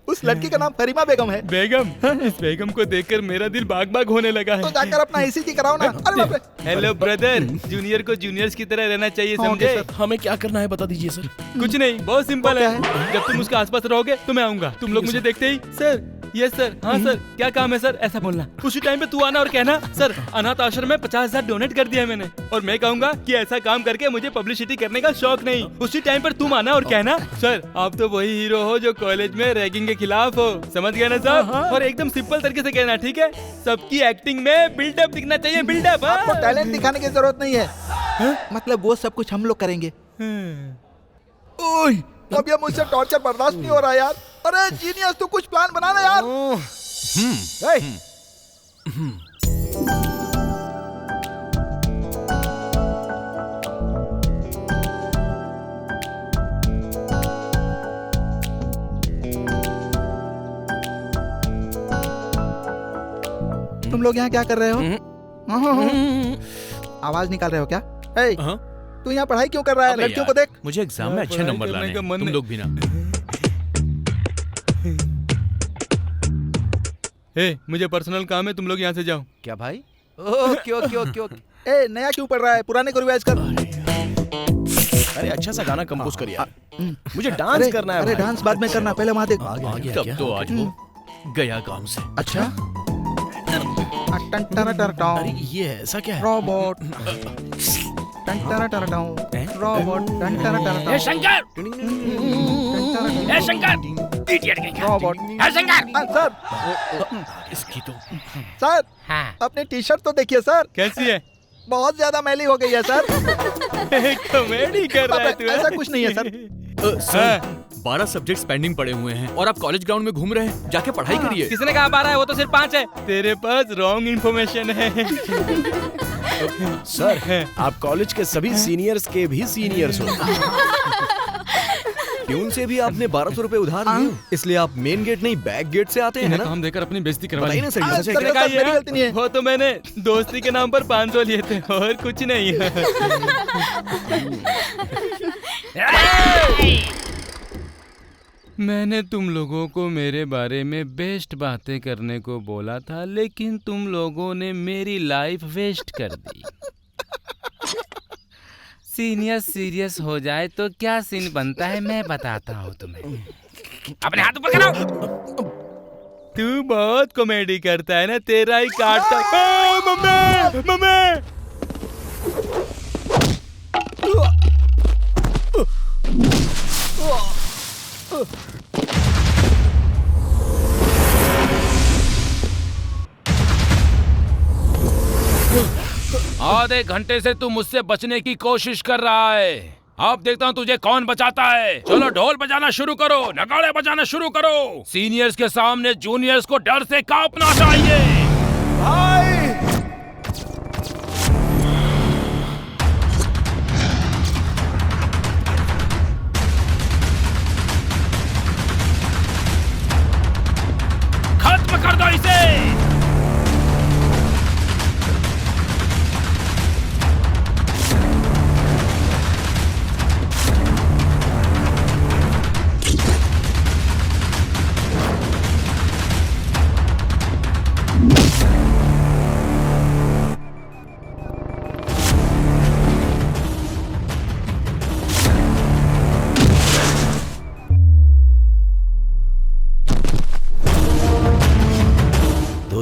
उस लड़की का नाम फरीमा बेगम है। बेगम? इस बेगम को देखकर मेरा दिल बाग बाग होने लगा है। तो जाकर अपना ईसीजी कराओ ना। अरे बाप रे। हेलो ब्रदर, जूनियर को जूनियर्स की तरह रहना चाहिए, समझे? हमें क्या करना है बता दीजिए सर। कुछ नहीं, बहुत सिंपल है। जब तुम उसके आसपास रहोगे तो मैं आऊंगा। तुम लोग मुझे देखते ही सर, यस सर, हाँ सर, क्या काम है सर, ऐसा बोलना। उसी टाइम पे तू आना और कहना सर अनाथ आश्रम में 50,000 डोनेट कर दिया है मैंने। और मैं कहूंगा कि ऐसा काम करके मुझे पब्लिसिटी करने का शौक नहीं। उसी टाइम पर तुम आना और कहना सर आप तो वही हीरो हो जो कॉलेज में रैगिंग के खिलाफ हो। समझ गया ना साहब? और एकदम सिंपल तरीके से कहना, ठीक है? सबकी एक्टिंग में बिल्डअप दिखना चाहिए, बिल्डअप। आपको टैलेंट दिखाने की जरूरत नहीं है। मतलब वो सब कुछ हम लोग करेंगे। ओए, अब ये मुझसे टॉर्चर बर्दाश्त नहीं हो रहा यार। अरे जीनियस, तू कुछ प्लान बना ना यार। तुम लोग यहाँ क्या कर रहे हो? आवाज निकाल रहे हो क्या? तू यहाँ पढ़ाई क्यों कर रहा है? लड़कियों को देख। मुझे एग्जाम में अच्छे नंबर लाने हैं, तुम लोग भी ना। मुझे पर्सनल काम है, तुम लोग यहाँ से जाओ। क्या भाई? Okay okay okay okay. ए नया क्यों पढ़ रहा है? पुराने को रिवाइज कर। अरे अच्छा सा गाना कंपोज कर यार। मुझे डांस करना है। अरे डांस बाद में करना, पहले वहाँ देख। तब तो आज वो गया काम से। अच्छा अरे ये ऐसा क्या है? Robot robot Shankar, Shankar, idiot robot Shankar. Sir इसकी तो सर अपनी टी शर्ट तो देखिए सर। कैसी है? बहुत ज्यादा मैली हो गई है सर। कॉमेडी कर रहा है तू? ऐसा कुछ नहीं है सर। सर 12 सब्जेक्ट्स पेंडिंग पड़े हुए हैं और आप कॉलेज ग्राउंड में घूम रहे हैं। जाके पढ़ाई करिए। किसने कहा 12 है? वो तो सिर्फ 5 है। तेरे पास रॉन्ग इन्फॉर्मेशन है। सर आप कॉलेज के सभी सीनियर्स के भी सीनियर्स हो। ट्यून से भी आपने 1200 रुपए उधार लिए, इसलिए आप मेन गेट नहीं बैक गेट से आते हैं ना? काम देकर अपनी बेइज्जती करवा बताइए ना सर, कैसे? मेरी गलती नहीं है। वो तो मैंने दोस्ती के नाम पर 500 लिए थे और कुछ नहीं है। मैंने तुम लोगों को मेरे बारे में बेस्ट बातें करने को बोला था, लेकिन तुम लोगों ने मेरी लाइफ वेस्ट कर दी। सीनियर सीरियस हो जाए तो क्या सीन बनता है मैं बताता हूँ तुम्हें। अपने हाथ ऊपर करो। तू बहुत कॉमेडी करता है ना, तेरा ही काटता। मम्मी मम्मी आधे घंटे से तू मुझसे बचने की कोशिश कर रहा है। अब देखता हूँ तुझे कौन बचाता है। चलो ढोल बजाना शुरू करो, नगाड़े बजाना शुरू करो। सीनियर्स के सामने जूनियर्स को डर से कांपना चाहिए। भाई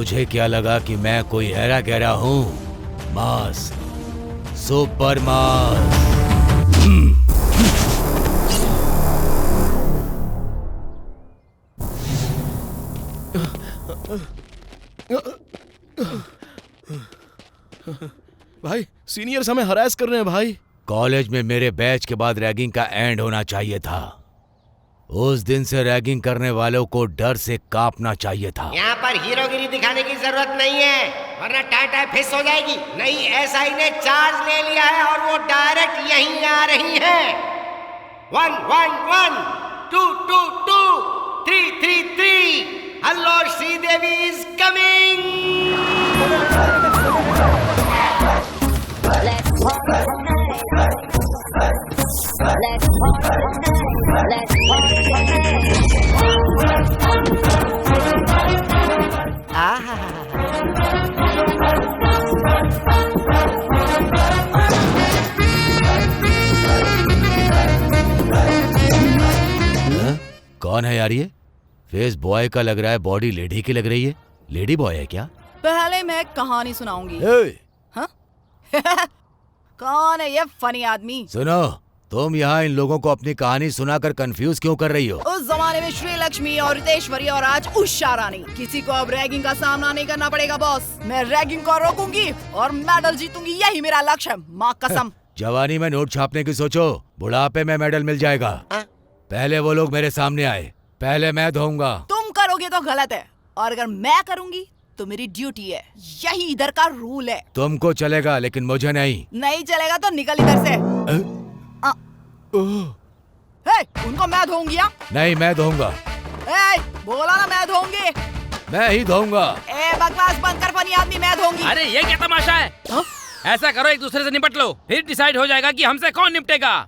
तुझे क्या लगा कि मैं कोई हैरा गहरा हूँ? मास, सुपर मास। भाई सीनियर्स हमें हरास कर रहे हैं भाई। कॉलेज में मेरे बैच के बाद रैगिंग का एंड होना चाहिए था। उस दिन से रैगिंग करने वालों को डर से कांपना चाहिए था। यहाँ पर हीरोगिरी दिखाने की जरूरत नहीं है, वरना टाटा फिस हो जाएगी। नहीं, एसआई ने चार्ज ले लिया है और वो डायरेक्ट यहीं आ रही है। 1 1 1 2 2 2 3 3 3। Hello Sridevi is coming. कौन है यार ये? फेस बॉय का लग रहा है, बॉडी लेडी की लग रही है। लेडी बॉय है क्या? पहले मैं एक कहानी सुनाऊंगी। हाँ? कौन है ये फनी आदमी? सुनो, तुम यहाँ इन लोगों को अपनी कहानी सुनाकर कंफ्यूज क्यों कर रही हो? उस जमाने में श्री लक्ष्मी और रितेश्वरी और आज उषा रानी। किसी को अब रैगिंग का सामना नहीं करना पड़ेगा बॉस। मैं रैगिंग को रोकूंगी और मेडल जीतूंगी, यही मेरा लक्ष्य है, माँ कसम। जवानी में नोट छापने की सोचो, बुढ़ापे में मेडल मिल जाएगा। पहले वो लोग मेरे सामने आए, पहले मैं धोऊंगा। तुम करोगे तो गलत है, और अगर मैं करूंगी तो मेरी ड्यूटी है। यही इधर का रूल है। तुमको चलेगा लेकिन मुझे नहीं। नहीं चलेगा तो निकल इधर से। उनको मैं धोऊंगी। नहीं, मैं धोऊंगा। बोला ना मैं धोऊंगी। मैं ही धोऊंगा। बकवास बंद कर फनी आदमी, मैं धोऊंगी। अरे ये क्या तमाशा है? ऐसा करो, एक दूसरे से निपट लो, फिर डिसाइड हो जाएगा कि हमसे कौन निपटेगा।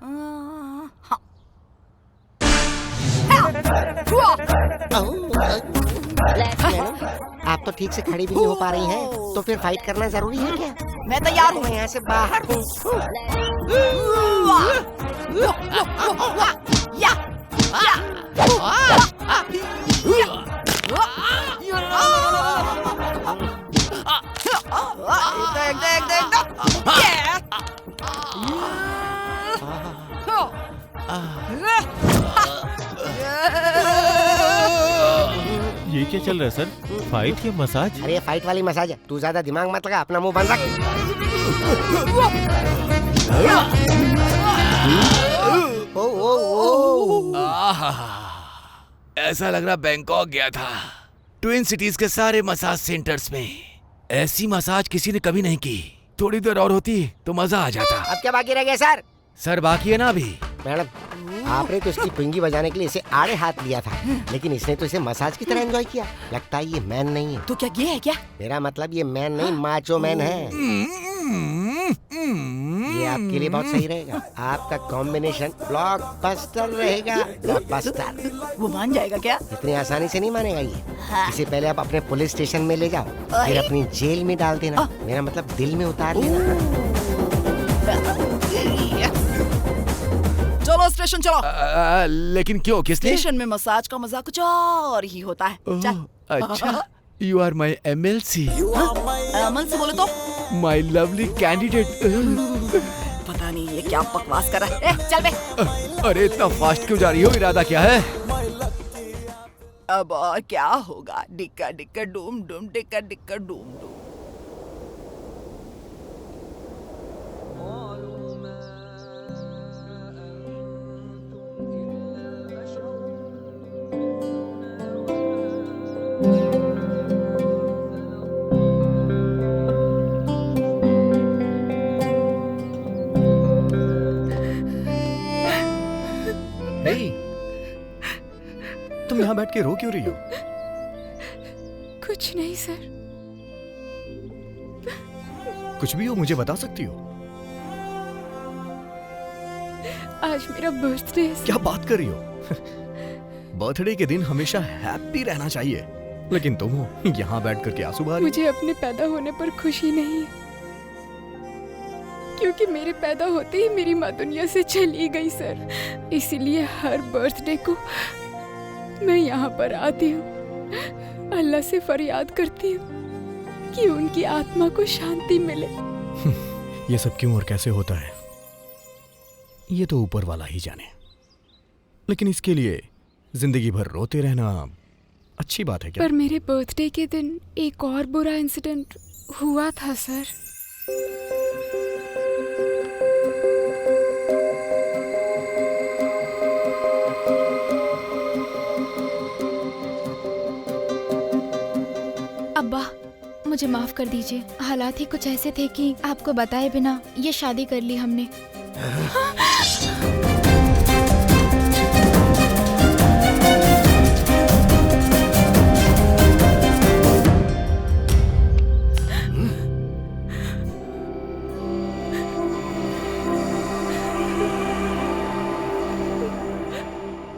आप तो ठीक से खड़ी भी नहीं हो पा रही हैं, तो फिर फाइट करना जरूरी है क्या? मैं तैयार हूँ। यहाँ से बाहर हूँ। ये क्या चल रहा है सर? फाइट या मसाज? अरे फाइट वाली मसाज है, तू ज्यादा दिमाग मत लगा, अपना मुंह बंद रख। ऐसा लग रहा बैंकॉक गया था। ट्विन सिटीज के सारे मसाज सेंटर्स में ऐसी मसाज किसी ने कभी नहीं की। थोड़ी देर और होती तो मजा आ जाता। अब क्या बाकी रह गया सर? सर बाकी है ना अभी। मैडम, आपने तो इसकी पुंगी बजाने के लिए इसे आड़े हाथ लिया था, लेकिन इसने तो इसे मसाज की तरह एंजॉय किया। लगता है ये मैन नहीं है। तो क्या ये है क्या? मेरा मतलब ये मैन नहीं, माचो मैन है। ये आपके लिए बहुत सही रहेगा। आपका कॉम्बिनेशन ब्लॉकबस्टर रहेगा। ब्लॉकबस्टर। वो मान जाएगा क्या? इतनी आसानी से नहीं मानेगा ये। इसे पहले आप अपने पुलिस स्टेशन में ले जाओ, फिर अपनी जेल में डाल देना। मेरा मतलब दिल में उतार लेना। चलो स्टेशन चलो। लेकिन क्यों, किस लिए? स्टेशन में मसाज का मजा कुछ और ही होता है। चल। अच्छा, you are my MLC। MLC बोले तो? My lovely candidate. पता नहीं ये क्या बकवास कर रहा है। चल बे। अरे इतना फास्ट क्यों जा रही हो? इरादा क्या है? अब और क्या होगा? डिक्का डिक्का डूम डूम, डिक्का डिक्का डूम डूम। तुम यहाँ बैठ के रो क्यों रही हो? कुछ नहीं सर। कुछ भी हो मुझे बता सकती हो। आज मेरा बर्थडे है। क्या बात कर रही हो? बर्थडे के दिन हमेशा हैप्पी रहना चाहिए, लेकिन तुम हो यहाँ बैठ करके आंसू बहा रही हो। मुझे अपने पैदा होने पर खुशी नहीं है, क्योंकि मेरे पैदा होते ही मेरी माँ दुनिया से चली गई सर। इसीलिए हर बर्थडे को मैं यहाँ पर आती हूँ, अल्लाह से फरियाद करती हूँ कि उनकी आत्मा को शांति मिले। ये सब क्यों और कैसे होता है ये तो ऊपर वाला ही जाने, लेकिन इसके लिए जिंदगी भर रोते रहना अच्छी बात है क्या? पर मेरे बर्थडे के दिन एक और बुरा इंसिडेंट हुआ था सर। अब्बा मुझे माफ कर दीजिए, हालात ही कुछ ऐसे थे कि आपको बताए बिना ये शादी कर ली हमने।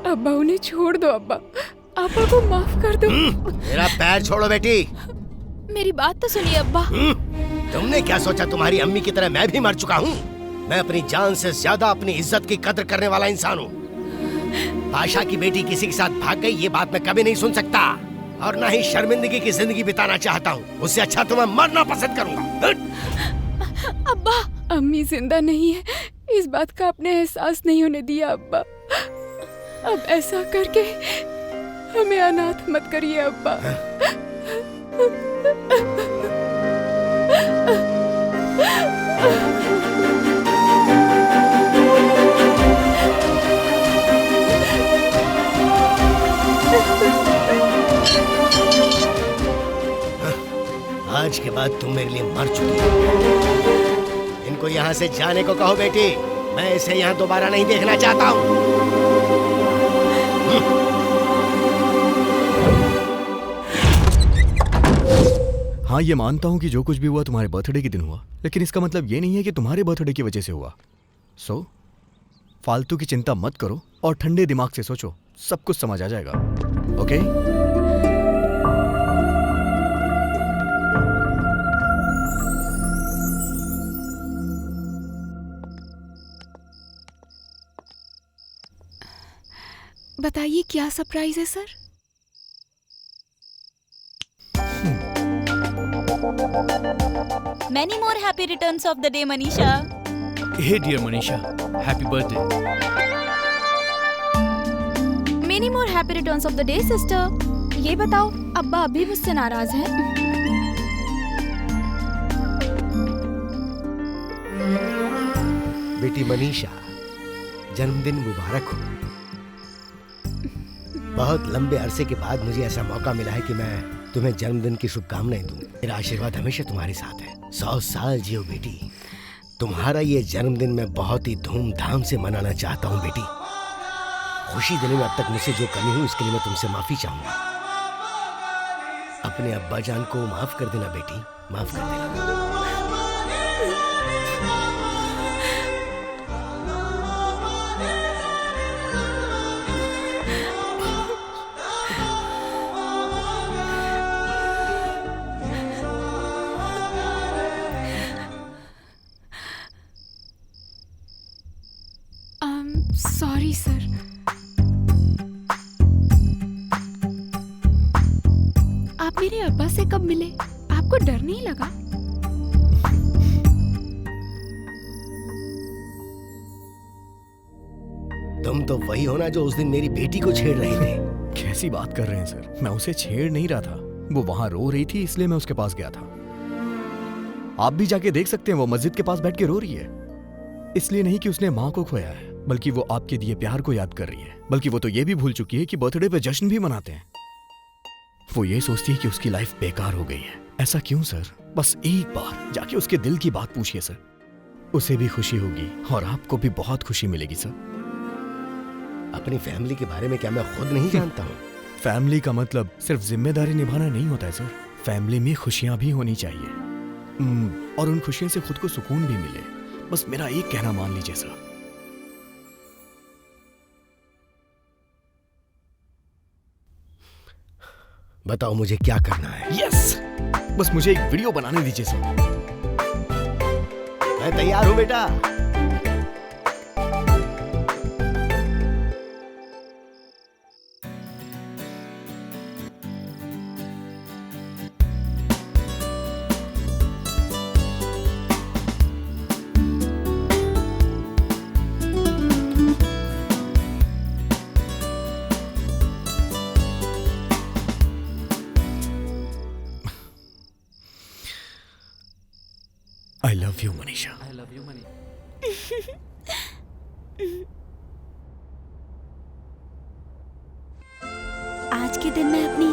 अब्बा उन्हें छोड़ दो, अब्बा अब्बा को माफ कर दो। मेरा पैर छोड़ो बेटी। मेरी बात तो सुनिए अब्बा। तुमने क्या सोचा तुम्हारी अम्मी की तरह मैं भी मर चुका हूँ? मैं अपनी जान से ज्यादा अपनी इज्जत की कदर करने वाला इंसान हूँ। बादशाह की बेटी किसी के साथ भाग गई ये बात मैं कभी नहीं सुन सकता, और न ही शर्मिंदगी की जिंदगी बिताना चाहता हूँ। उससे अच्छा तो मैं मरना पसंद करूँगा। अब्बा अम्मी जिंदा नहीं है इस बात का आपने एहसास नहीं होने दिया अब्बा। अब ऐसा करके हमें अनाथ मत करिए अब्बा। आज के बाद तुम मेरे लिए मर चुकी हो। इनको यहाँ से जाने को कहो बेटी, मैं इसे यहाँ दोबारा नहीं देखना चाहता हूँ। हाँ ये मानता हूँ कि जो कुछ भी हुआ तुम्हारे बर्थडे के दिन हुआ, लेकिन इसका मतलब ये नहीं है कि तुम्हारे बर्थडे की वजह से हुआ। सो फालतू की चिंता मत करो और ठंडे दिमाग से सोचो, सब कुछ समझ आ जाएगा। ओके? बताइए क्या सरप्राइज है sir? Many more happy returns of the day, Manisha. Hey dear Manisha, happy birthday. Many more happy returns of the day, sister. ये बताओ अब्बा अभी मुझसे नाराज हैं? बेटी मनीषा, जन्मदिन मुबारक हो। बहुत लंबे अरसे के बाद मुझे ऐसा मौका मिला है कि मैं तुम्हें जन्मदिन की शुभकामनाएं दूं। मेरा आशीर्वाद हमेशा तुम्हारे साथ है। 100 साल जियो बेटी। तुम्हारा ये जन्मदिन मैं बहुत ही धूमधाम से मनाना चाहता हूँ बेटी। खुशी देने में अब तक मुझसे जो कमी हुई इसके लिए मैं तुमसे माफी चाहूंगा। अपने अब्बा जान को माफ कर देना बेटी, माफ कर देना। Sorry sir. आप मेरे अब्बा से कब मिले? आपको डर नहीं लगा? तुम तो वही हो ना जो उस दिन मेरी बेटी को छेड़ रहे थे। कैसी बात कर रहे हैं सर? मैं उसे छेड़ नहीं रहा था, वो वहां रो रही थी इसलिए मैं उसके पास गया था। आप भी जाके देख सकते हैं, वो मस्जिद के पास बैठ के रो रही है। इसलिए नहीं कि उसने माँ को खोया है, बल्कि वो आपके दिए प्यार को याद कर रही है। बल्कि वो तो ये भी भूल चुकी है कि बर्थडे पे जश्न भी मनाते हैं। वो ये सोचती है कि उसकी लाइफ बेकार हो गई है। ऐसा क्यों सर? बस एक बार जाके उसके दिल की बात पूछिए सर, उसे भी खुशी होगी और आपको भी बहुत खुशी मिलेगी सर। अपनी फैमिली के बारे में क्या मैं खुद नहीं जानता हूँ? फैमिली का मतलब सिर्फ जिम्मेदारी निभाना नहीं होता है सर। फैमिली में खुशियां भी होनी चाहिए, और उन खुशियों से खुद को सुकून भी मिले। बस मेरा एक कहना मान लीजिए सर। बताओ मुझे क्या करना है? यस, बस मुझे एक वीडियो बनाने दीजिए सर। मैं तैयार हूं बेटा। I love you Manisha. आज के दिन मैं अपनी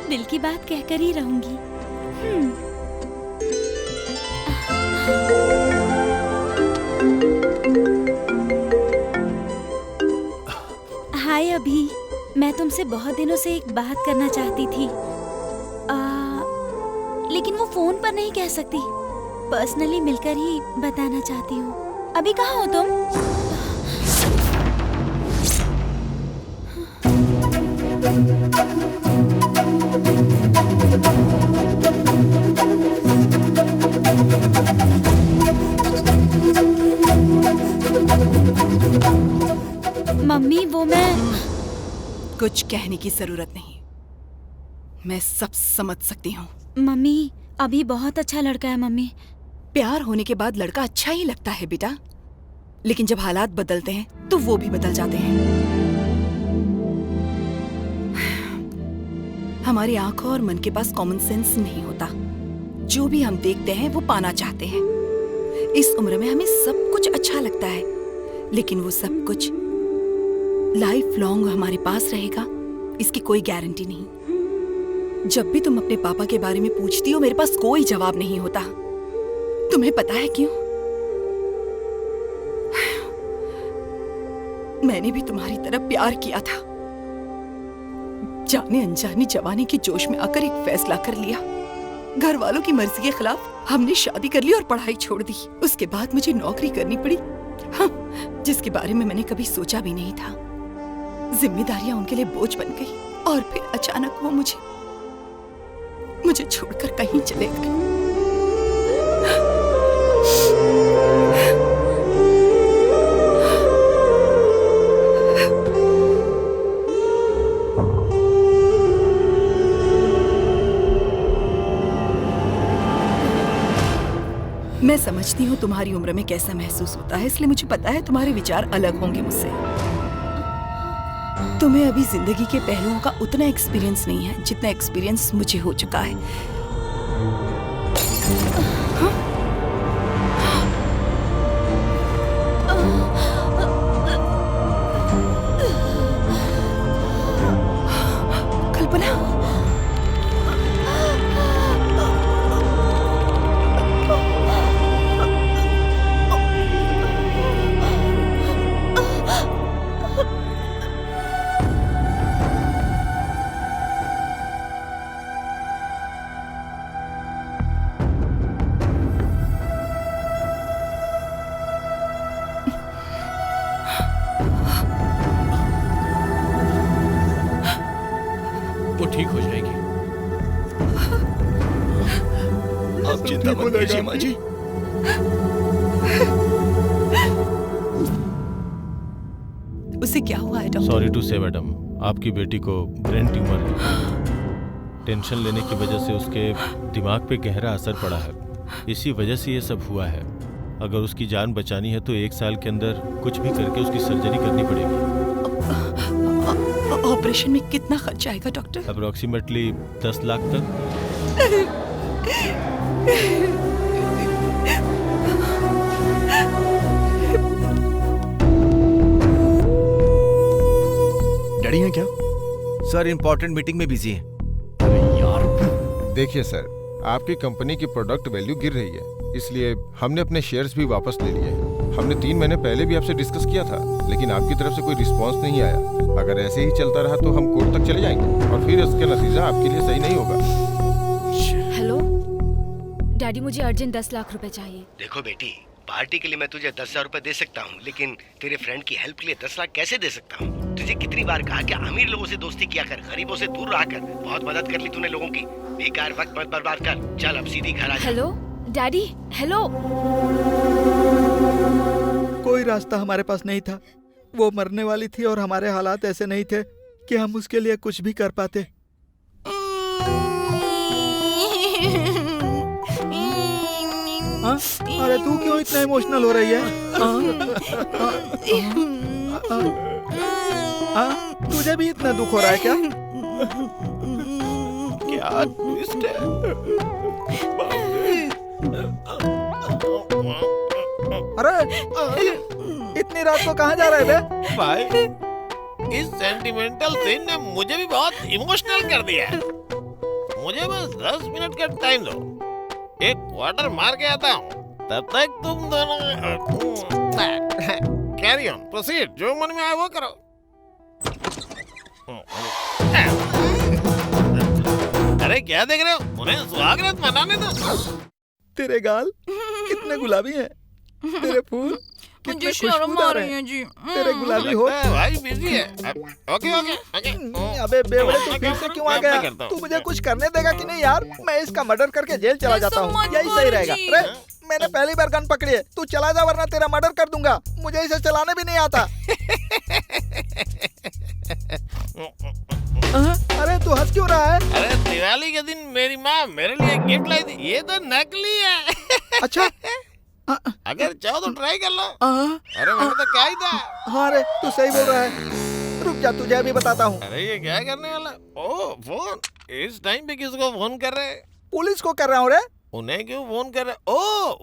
दिल की बात कहकर ही रहूंगी। हाय अभी, मैं तुमसे बहुत दिनों से एक बात करना चाहती थी, लेकिन वो फोन पर नहीं कह सकती। पर्सनली मिलकर ही बताना चाहती हूँ। अभी कहाँ हो तुम? मम्मी, वो मैं कुछ कहने की जरूरत नहीं, मैं सब समझ सकती हूँ। मम्मी, अभी बहुत अच्छा लड़का है मम्मी। प्यार होने के बाद लड़का अच्छा ही लगता है बेटा, लेकिन जब हालात बदलते हैं तो वो भी बदल जाते हैं। हमारी आंखों और मन के पास कॉमन सेंस नहीं होता। जो भी हम देखते हैं वो पाना चाहते हैं। इस उम्र में हमें सब कुछ अच्छा लगता है, लेकिन वो सब कुछ लाइफ लॉन्ग हमारे पास रहेगा इसकी कोई गारंटी नहीं। जब भी तुम अपने पापा के बारे में पूछती हो मेरे पास कोई जवाब नहीं होता। तुम्हें पता है क्यों? मैंने भी तुम्हारी तरह प्यार किया था। जाने अनजाने जवानी के जोश में आकर एक फैसला कर लिया। घर वालों की मर्जी के खिलाफ हमने शादी कर ली और पढ़ाई छोड़ दी। उसके बाद मुझे नौकरी करनी पड़ी, हाँ, जिसके बारे में मैंने कभी सोचा भी नहीं था। जिम्मेदारियां उनके लिए बोझ बन गई और फिर अचानक वो मुझे छोड़कर कहीं चले गए। मैं समझती हूँ तुम्हारी उम्र में कैसा महसूस होता है, इसलिए मुझे पता है तुम्हारे विचार अलग होंगे मुझसे। तुम्हें अभी जिंदगी के पहलुओं का उतना एक्सपीरियंस नहीं है जितना एक्सपीरियंस मुझे हो चुका है। कल्पना, वो ठीक हो जाएगी। आप चिंता मत कीजिए माँ जी। उसे क्या हुआ है डॉक्टर? सॉरी टू से मैडम, आपकी बेटी को ब्रेन ट्यूमर है। टेंशन लेने की वजह से उसके दिमाग पे गहरा असर पड़ा है। इसी वजह से ये सब हुआ है। अगर उसकी जान बचानी है तो 1 साल के अंदर कुछ भी करके उसकी सर्जरी करनी पड़ेगी। ऑपरेशन में कितना खर्च आएगा डॉक्टर? अप्रोक्सीमेटली 10 लाख तक। डैडी हैं क्या? सर इम्पोर्टेंट मीटिंग में बिजी हैं। देखिए सर, आपकी कंपनी की प्रोडक्ट वैल्यू गिर रही है, इसलिए हमने अपने शेयर्स भी वापस ले लिए हैं। हमने 3 महीने पहले भी आपसे डिस्कस किया था, लेकिन आपकी तरफ से कोई रिस्पांस नहीं आया। अगर ऐसे ही चलता रहा तो हम कोर्ट तक चले जाएंगे और फिर इसका नतीजा आपके लिए सही नहीं होगा। हेलो डैडी, मुझे अर्जेंट 10 लाख रुपए चाहिए। देखो बेटी, पार्टी के लिए मैं तुझे 10,000 रुपए दे सकता हूँ, लेकिन तेरे फ्रेंड की हेल्प के लिए 10 लाख कैसे दे सकता हूँ? तुझे कितनी बार कहा कि अमीर लोगों से दोस्ती किया कर, गरीबों से दूर रहा कर। बहुत मदद कर ली तूने लोगों की, बेकार वक्त मत बर्बाद कर। चल अब सीधी घर आ जा। Hello daddy, hello. कोई रास्ता हमारे पास नहीं था। वो मरने वाली थी और हमारे हालात ऐसे नहीं थे कि हम उसके लिए कुछ भी कर पाते। अरे तू क्यों इतना इमोशनल हो रही है? तुझे भी इतना दुख हो रहा है क्या? क्या ट्विस्ट है? अरे इतनी रात को कहाँ जा रहे थे? भाई इस सेंटिमेंटल सीन ने मुझे भी बहुत इमोशनल कर दिया है। मुझे बस 10 मिनट का टाइम दो, एक क्वार्टर मार के आता हूँ, तब तक तुम दोनों कैरी ऑन, प्रोसीड, जो मन में आए वो करो। अरे क्या देख रहे हो? उन्हें स्वागत मनाने दो। तेरे गाल कितने गुलाबी हैं, तेरे फूल कितने खुशबूदार हैं जी। तेरे गुलाबी हो भाई बिजी है। Okay okay okay. अबे बेवड़े तू फिर से क्यों आ गया? तू मुझे कुछ करने देगा कि नहीं यार? मैं इसका मर्डर करके जेल चला जाता हूँ, यही सही रहेगा। अरे मैंने पहली बार गन पकड़ी है, तू चला जा वरना तेरा मर्डर कर दूंगा। मुझे इसे चलाने भी नहीं आता। अरे तू हंस क्यों रहा है? अरे दिवाली के दिन मेरी माँ मेरे लिए गिफ्ट लाई थी, ये तो नकली है। अच्छा अगर चाहो तो ट्राई कर लो। अरे मैंने तो कहा ही था। हाँ रे तू सही बोल रहा है, रुक जा तुझे अभी बताता हूँ। अरे ये क्या करने वाला? ओ फोन, इस टाइम पे किसको फोन कर रहे? पुलिस को कर रहा हूँ रे। उन्हें क्यों फोन कर रहे? ओ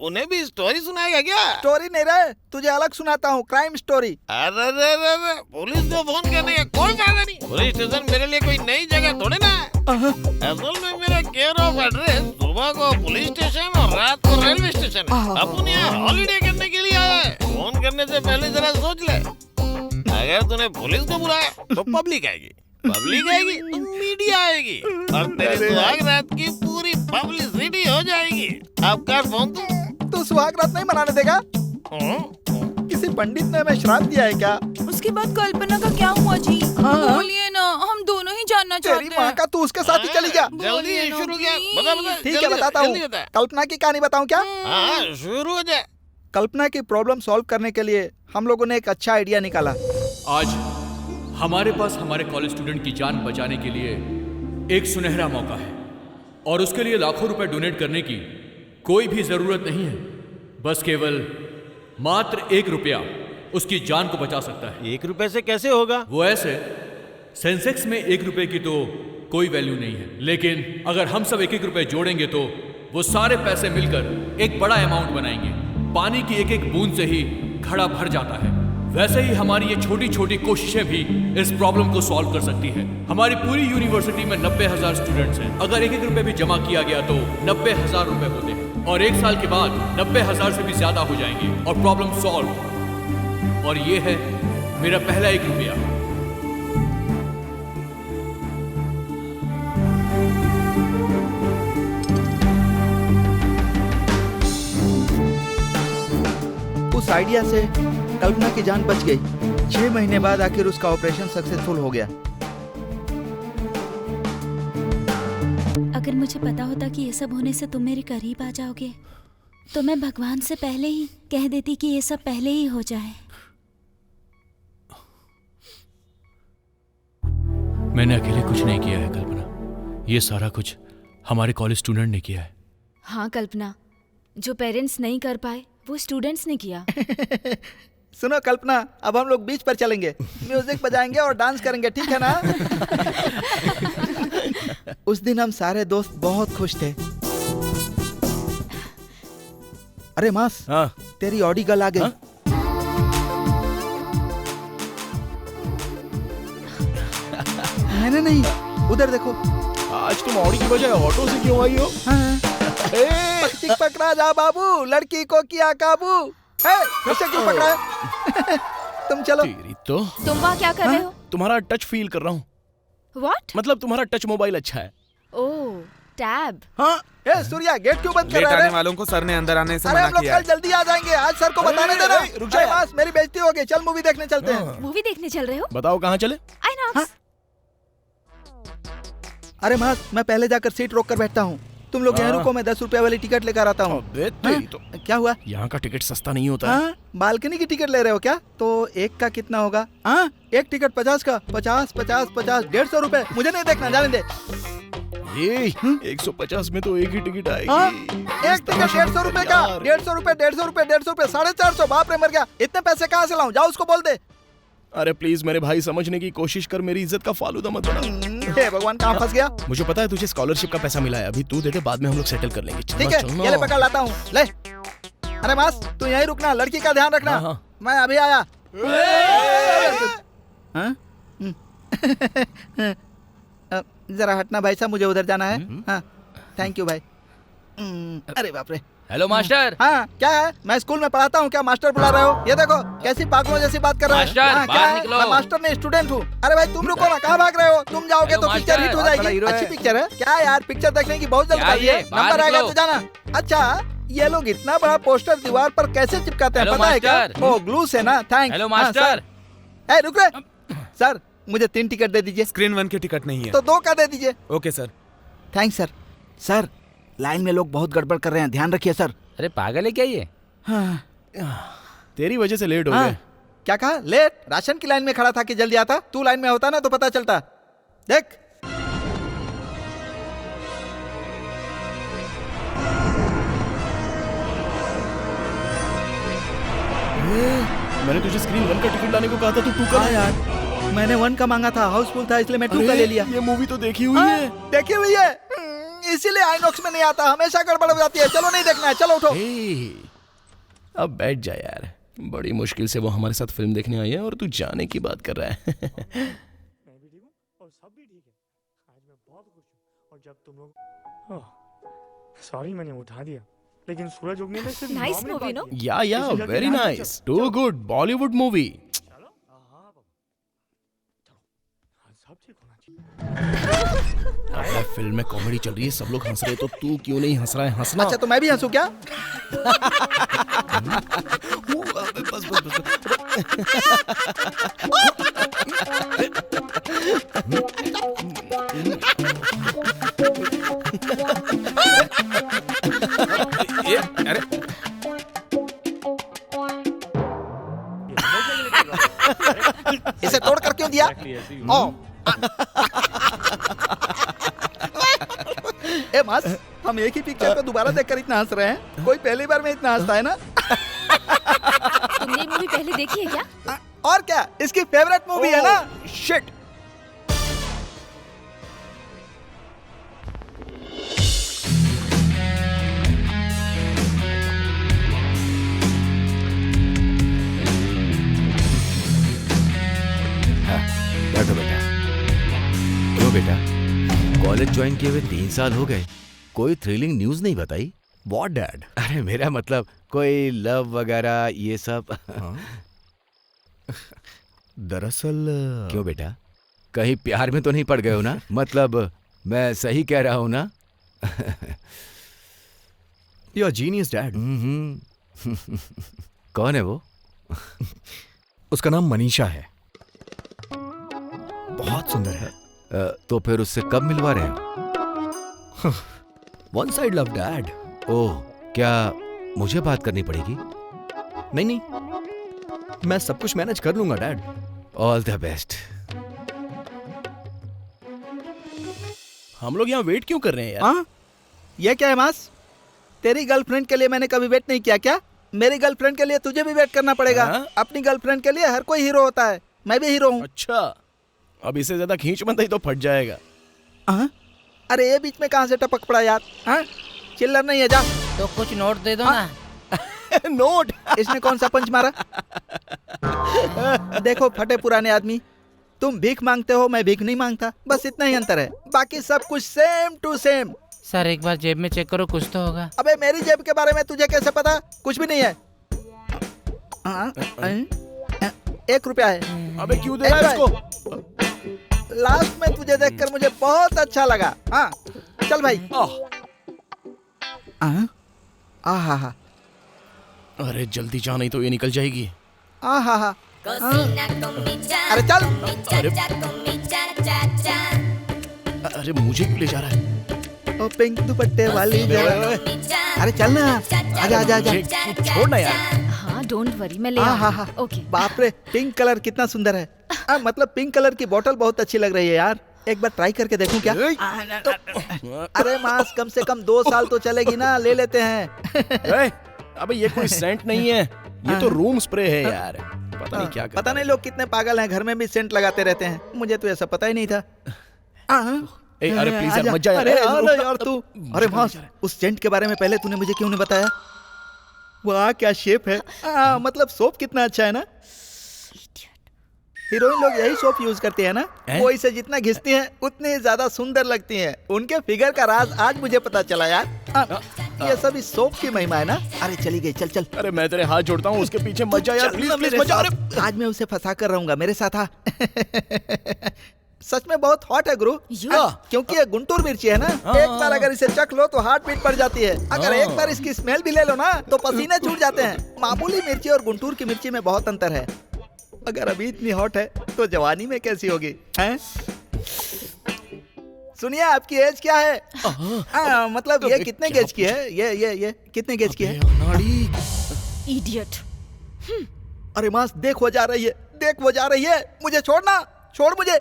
उन्हें भी स्टोरी सुनाएगा क्या? स्टोरी नहीं रहे, तुझे अलग सुनाता हूँ, क्राइम स्टोरी। अरे पुलिस को फोन करने का कोई फायदा नहीं। पुलिस स्टेशन मेरे लिए कोई नई जगह थोड़ी ना है। असल में मेरा केयर ऑफ एड्रेस सुबह को पुलिस स्टेशन और रात को रेलवे स्टेशन है। अपन यहाँ हॉलीडे करने के लिए आया है। फोन करने से पहले जरा सोच ले, अगर तूने पुलिस को बुलाया तो पब्लिक आएगी, पब्लिक आएगी तो मीडिया आएगी और तेरे सुहाग रात की पूरी पब्लिसिटी हो जाएगी। अब कर फोन तू सुहाग रात नहीं मनाने देगा? किसी पंडित ने हमें श्राप दिया है क्या? उसके बाद कल्पना का क्या हुआ जी? बोलिए ना, हम दोनों ही जानना चाहते हैं। तेरी माँ का तू उसके साथ ही चली जा। जल्दी शुरू किया, बता। ठीक है बताता हूँ। कल्पना की कहानी बताऊँ क्या? हाँ शुरू हो जाए। कल्पना की प्रॉब्लम सॉल्व करने के लिए हम लोगों ने एक अच्छा आइडिया निकाला। आज हमारे पास हमारे कॉलेज स्टूडेंट की जान बचाने के लिए एक सुनहरा मौका है और उसके लिए लाखों रुपए डोनेट करने की कोई भी जरूरत नहीं है। बस केवल मात्र 1 रुपया उसकी जान को बचा सकता है। 1 रुपए से कैसे होगा? वो ऐसे, सेंसेक्स में 1 रुपए की तो कोई वैल्यू नहीं है, लेकिन अगर हम सब 1-1 रुपए जोड़ेंगे तो वो सारे पैसे मिलकर एक बड़ा अमाउंट बनाएंगे। पानी की एक बूंद से ही घड़ा भर जाता है। वैसे ही हमारी ये छोटी छोटी कोशिशें भी इस प्रॉब्लम को सॉल्व कर सकती है। हमारी पूरी यूनिवर्सिटी में 90,000 स्टूडेंट्स हैं। अगर 1-1 रुपए भी जमा किया गया तो 90,000 रुपए होते हैं और 1 साल के बाद 90,000 से भी ज्यादा हो जाएंगे और प्रॉब्लम सॉल्व। और ये है मेरा पहला 1 रुपया। उस आइडिया से कल्पना की जान बच गई। 6 महीने बाद आखिर उसका ऑपरेशन सक्सेसफुल हो गया। अगर मुझे पता होता कि ये सब होने से तुम मेरे करीब आ जाओगे तो मैं भगवान से पहले ही कह देती कि ये सब पहले ही हो जाए। मैंने अकेले कुछ नहीं किया है कल्पना, ये सारा कुछ हमारे कॉलेज स्टूडेंट ने किया है। हाँ कल्पना, जो पेरेंट्स नहीं कर पाए वो स्टूडेंट्स ने किया। सुनो कल्पना, अब हम लोग बीच पर चलेंगे, म्यूजिक बजाएंगे और डांस करेंगे, ठीक है ना? उस दिन हम सारे दोस्त बहुत खुश थे। अरे मास, हाँ? तेरी ऑडी गर्ल आ गई। हाँ? मैंने नहीं, उधर देखो। आज तुम ऑडी की बजाय ऑटो से क्यों आई हो? हाँ। पकड़ा जा बाबू, लड़की को किया काबू। फिर से क्यों पकड़ा है? तुम चलो। तो तुम वहाँ क्या कर रहे हो? तुम्हारा टच फील कर रहा हूँ। What? मतलब तुम्हारा टच मोबाइल अच्छा है। ओह, टैब। हाँ? सूर्या गेट क्यों बंद कर रहा है? लेट आने वालों को सर ने अंदर आने से मना किया है। हम लोग कल जल्दी आ जाएंगे, आज सर को बताने देना। रुक जा बस, मेरी बेइज्जती हो गई। चल मूवी देखने चलते हैं। मूवी देखने चल रहे हो? बताओ कहाँ चले? आइनॉक्स। अरे मास, मैं पहले जाकर सीट रोक कर बैठता हूँ, तुम लोग यहाँ रुको, मैं 10 रुपए वाली टिकट लेकर आता हूँ। तो क्या हुआ? यहाँ का टिकट सस्ता नहीं होता है। बालकनी की टिकट ले रहे हो क्या? तो एक का कितना होगा? हाँ, एक टिकट 50 का। 50, 50, 50, 150 रुपए। मुझे नहीं देखना, जाने दे। ये 150 में तो एक ही टिकट आएगी। एक टिकट 150 रुपए का। 150 रुपए, 150 रुपए, 150 रुपए, 450। बाप रे, मर गया। इतने पैसे कहाँ से लाऊं? जाओ उसको बोल दे। अरे प्लीज मेरे भाई, समझने की कोशिश कर, मेरी इज्जत का फालूदा मत बना। हे भगवान, कहाँ फंस गया? मुझे पता है तुझे स्कॉलरशिप का पैसा मिला है, अभी तू दे दे, बाद में हम लोग सेटल कर लेंगे। ठीक है, ये ले पकड़ लाता हूँ, ले। अरे मास तू यहीं रुकना, लड़की का ध्यान रखना। मैं अभी आया। हाँ? जरा हटना भाई साहब, मुझे उधर जाना है। हाँ थैंक यू भाई। अरे बाप रे। Hello master. हाँ क्या है? मैं स्कूल में पढ़ाता हूँ, क्या मास्टर बुला रहे हो? ये देखो कैसी पागलों जैसी बात कर रहे हो। मास्टर, क्या बाहर है? निकलो। मैं मास्टर नहीं स्टूडेंट हूँ। अरे भाई तुम रुको ना, कहाँ भाग रहे हो? तुम जाओगे तो पिक्चर हिट हो जाएगी। अच्छी पिक्चर है क्या यार? पिक्चर देखने की बहुत जल्दबाजी है, नंबर आएगा तो जाना। अच्छा ये लोग इतना बड़ा पोस्टर दीवार पर कैसे चिपकाते हैं पता है क्या? ओ ग्लू से ना। थैंक्स। Hello master. ए रुक रे सर, मुझे 3 टिकट दे दीजिए। स्क्रीन 1 की टिकट नहीं है तो 2 का दे दीजिए। Okay sir. Thanks sir. Sir line में लोग बहुत गड़बड़ कर रहे हैं, ध्यान रखिए सर। अरे पागल है क्या ये? तेरी वजह से लेट हो गए। क्या कहा? लेट? राशन की लाइन में खड़ा था कि जल्दी आता? तू लाइन में होता ना तो पता चलता। देख मैंने तुझे स्क्रीन 1 का टिकट लाने को कहा था, तू 2 का यार। मैंने 1 का मांगा था, हाउसफुल था इसलिए मैं 2 का ले लिया। ये मूवी तो देखी हुई है। देखी हुई है, इसीलिए आइनॉक्स में नहीं आता, हमेशा गड़बड़ हो जाती है। चलो नहीं देखना है, चलो उठो। अब बैठ जा यार, बड़ी मुश्किल से वो हमारे साथ फिल्म देखने आई है और तू जाने की बात कर रहा है। सॉरी मैंने उठा दिया, लेकिन सूरज उगने में सिर्फ नाइस मूवी नो। या very nice, too good Bollywood movie. Film में कॉमेडी चल रही है, सब लोग हंस रहे, तो तू क्यों नहीं हंस रहा है? हंसना। अच्छा तो मैं भी हंसूं क्या? अरे इसे तोड़ कर क्यों दिया? ए मास, हम एक ही पिक्चर को दोबारा देखकर इतना हंस रहे हैं, कोई पहली बार में इतना हंसता है ना? तुमने ये मूवी पहले देखी है क्या? और क्या, इसकी फेवरेट मूवी है ना। शिट। बैठो बेटा। लो बेटा, कॉलेज ज्वाइन किए हुए 3 साल हो गए, कोई थ्रिलिंग न्यूज़ नहीं बताई? What dad? अरे मेरा मतलब कोई लव वगैरह ये सब। दरअसल क्यों बेटा, कहीं प्यार में तो नहीं पड़ गए हो ना? मतलब मैं सही कह रहा हूँ ना? You are genius dad. कौन है वो? उसका नाम मनीषा है, बहुत सुंदर है। तो फिर उससे कब मिलवा रहे हो? One side love dad. Oh, क्या मुझे बात करनी पड़ेगी? नहीं नहीं, मैं सब कुछ मैनेज कर लूंगा डैड। All the best. हम लोग यहाँ वेट क्यों कर रहे हैं यार? हाँ? ये क्या है मास? तेरी गर्लफ्रेंड के लिए मैंने कभी वेट नहीं किया क्या? मेरी गर्लफ्रेंड के लिए तुझे भी वेट करना पड़ेगा। अपनी गर्लफ्रेंड के लिए हर कोई हीरो होता है, मैं भी हीरो हूँ। अच्छा, अब इसे ज्यादा खींच मत, ही तो फट जाएगा। अरे ये बीच में कहाँ से टपक पड़ा यार? हाँ? चिल्लर नहीं है, जा। तो कुछ नोट दे दो ना। नोट? इसने कौन सा पंच मारा? देखो फटे पुराने आदमी, तुम भीख मांगते हो, मैं भीख नहीं मांगता, बस इतना ही अंतर है, बाकी सब कुछ सेम टू सेम। सर एक बार जेब में चेक करो, कुछ तो होगा। अबे मेरी जेब के बारे में तुझे कैसे पता? कुछ भी नहीं है। 1 रुपया है। अबे क्यों दे रहा है इसको? लास्ट में तुझे देखकर मुझे बहुत अच्छा लगा। हाँ चल भाई। आहा, अरे जल्दी जा, नहीं तो ये निकल जाएगी। आहा, अरे चल। अरे मुझे क्यों ले जा रहा है? ओ पिंक दुपट्टे वाली जरा। अरे चल ना, आजा आजा आजा। छोड़ ना यार। हाँ डोंट वरी, मैं ले आऊंगा। ओके। बाप रे, पिंक कलर कितना सुंदर है। मतलब पिंक कलर की बोतल बहुत अच्छी लग रही है यार, एक बार ट्राई करके देखूं क्या? अरे मास, कम से कम 2 साल तो चलेगी ना, ले लेते हैं। अबे ये कोई सेंट नहीं है, ये तो रूम स्प्रे है यार। पता नहीं क्या करता। पता नहीं लोग कितने पागल हैं, घर में भी सेंट लगाते रहते हैं, मुझे तो ऐसा पता ही नहीं था। अरे प्लीज यार, मत जा यार। अरे यार तू। अरे मास, उस सेंट के बारे में पहले तूने मुझे क्यों नहीं बताया? वाह क्या शेप है। मतलब सोप कितना अच्छा है ना। हीरोइन लोग यही सोप यूज करते हैं ना। वो इसे जितना घिसती हैं उतनी ज्यादा सुंदर लगती हैं। उनके फिगर का राज आज मुझे पता चला यार। ये सब इस सोप की महिमा है ना। अरे चली गई, चल चल। अरे मैं तेरे हाथ जोड़ता हूँ, उसके पीछे मत जा यार, प्लीज प्लीज मत जा। आज मैं उसे फंसा कर रहूंगा, मेरे साथ आ। सच में बहुत हॉट है गुरु। क्योंकि ये गुंटूर मिर्ची है ना। एक बार अगर इसे चख लो तो हार्ट बीट बढ़ जाती है। अगर एक बार इसकी स्मेल भी ले लो ना तो पसीने छूट जाते हैं। मामूली मिर्ची और गुंटूर की मिर्ची में बहुत अंतर है। अगर अभी इतनी हॉट है तो जवानी में कैसी होगी हैं? सुनिए आपकी एज क्या है? मतलब ये कितने गेज की है? ये कितने गेज की है? इडियट। अरे मास देख वो जा रही है, देख वो जा रही है। मुझे छोड़ना, छोड़ मुझे।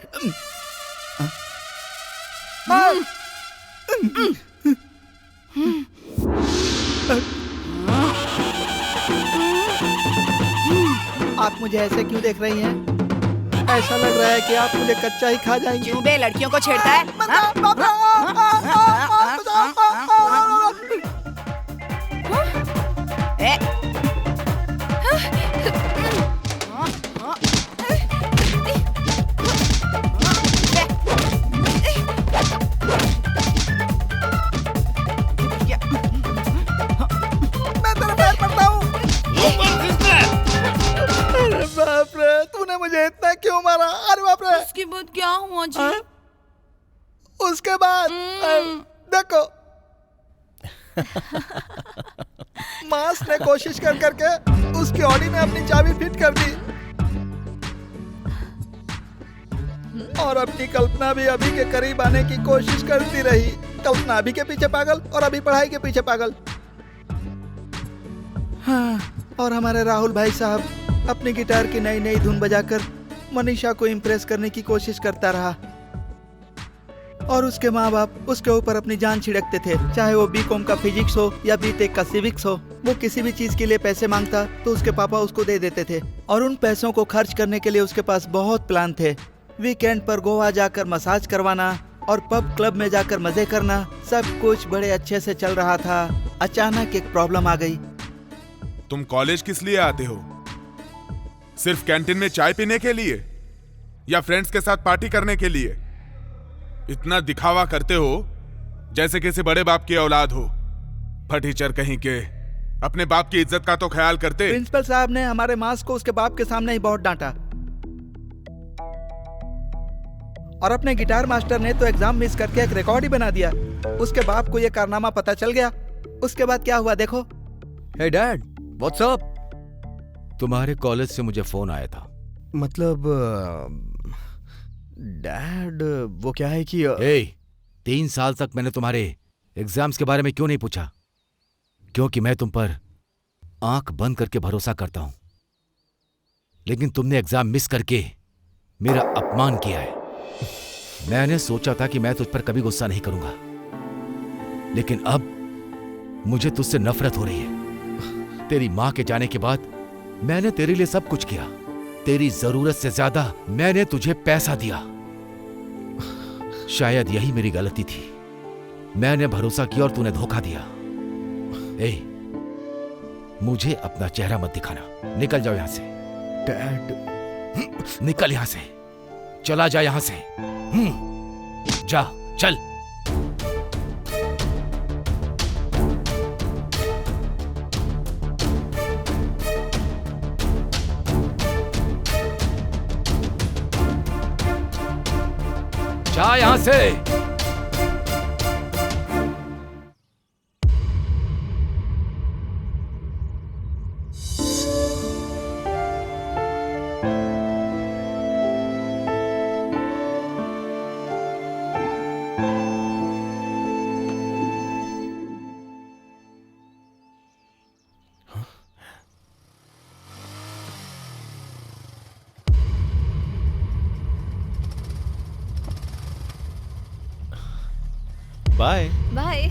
आप मुझे ऐसे क्यों देख रही हैं? ऐसा लग रहा है कि आप मुझे कच्चा ही खा जाएंगे। क्यों बे, लड़कियों को छेड़ता है? बाप रे, तूने मुझे इतना क्यों मारा? अरे बाप रे। उसके बाद क्या हुआ जी? उसके बाद देखो मास ने कोशिश कर करके उसकी ऑडी में अपनी चाबी फिट कर दी और अपनी कल्पना भी अभी के करीब आने की कोशिश करती रही। कल्पना अभी के पीछे पागल और अभी पढ़ाई के पीछे पागल। हाँ, और हमारे राहुल भाई साहब अपनी गिटार की नई नई धुन बजाकर मनीषा को इम्प्रेस करने की कोशिश करता रहा और उसके माँ बाप उसके ऊपर अपनी जान छिड़कते थे। चाहे वो बीकॉम का फिजिक्स हो या बीटेक का सिविक्स हो, वो किसी भी चीज के लिए पैसे मांगता तो उसके पापा उसको दे देते थे और उन पैसों को खर्च करने के लिए उसके पास बहुत प्लान थे। वीकेंड पर गोवा जाकर मसाज करवाना और पब क्लब में जाकर मजे करना, सब कुछ बड़े अच्छे से चल रहा था। अचानक एक प्रॉब्लम आ गई। तुम कॉलेज किस लिए आते हो? सिर्फ कैंटीन में चाय पीने के लिए या फ्रेंड्स के साथ पार्टी करने के लिए? इतना दिखावा करते हो जैसे किसी बड़े बाप की औलाद हो। फटीचर कहीं के, अपने बाप की इज्जत का तो ख्याल करते। प्रिंसिपल साहब ने हमारे मास को उसके बाप के सामने ही बहुत डांटा और अपने गिटार मास्टर ने तो एग्जाम मिस करके एक रिकॉर्ड ही बना दिया। उसके बाप को यह कारनामा पता चल गया। उसके बाद क्या हुआ देखो। हे डैड, व्हाट्स अप? तुम्हारे कॉलेज से मुझे फोन आया था। मतलब डैड, वो क्या है कि 3 साल तक मैंने तुम्हारे एग्जाम्स के बारे में क्यों नहीं पूछा? क्योंकि मैं तुम पर आंख बंद करके भरोसा करता हूं, लेकिन तुमने एग्जाम मिस करके मेरा अपमान किया है। मैंने सोचा था कि मैं तुझ पर कभी गुस्सा नहीं करूंगा, लेकिन अब मुझे तुझसे नफरत हो रही है। तेरी मां के जाने के बाद मैंने तेरे लिए सब कुछ किया। तेरी जरूरत से ज्यादा मैंने तुझे पैसा दिया। शायद यही मेरी गलती थी। मैंने भरोसा किया और तूने धोखा दिया। मुझे अपना चेहरा मत दिखाना। निकल जाओ यहां से। डैड, निकल यहां से। चला जा यहां से। जा, चल। जा यहां से। Bye bye.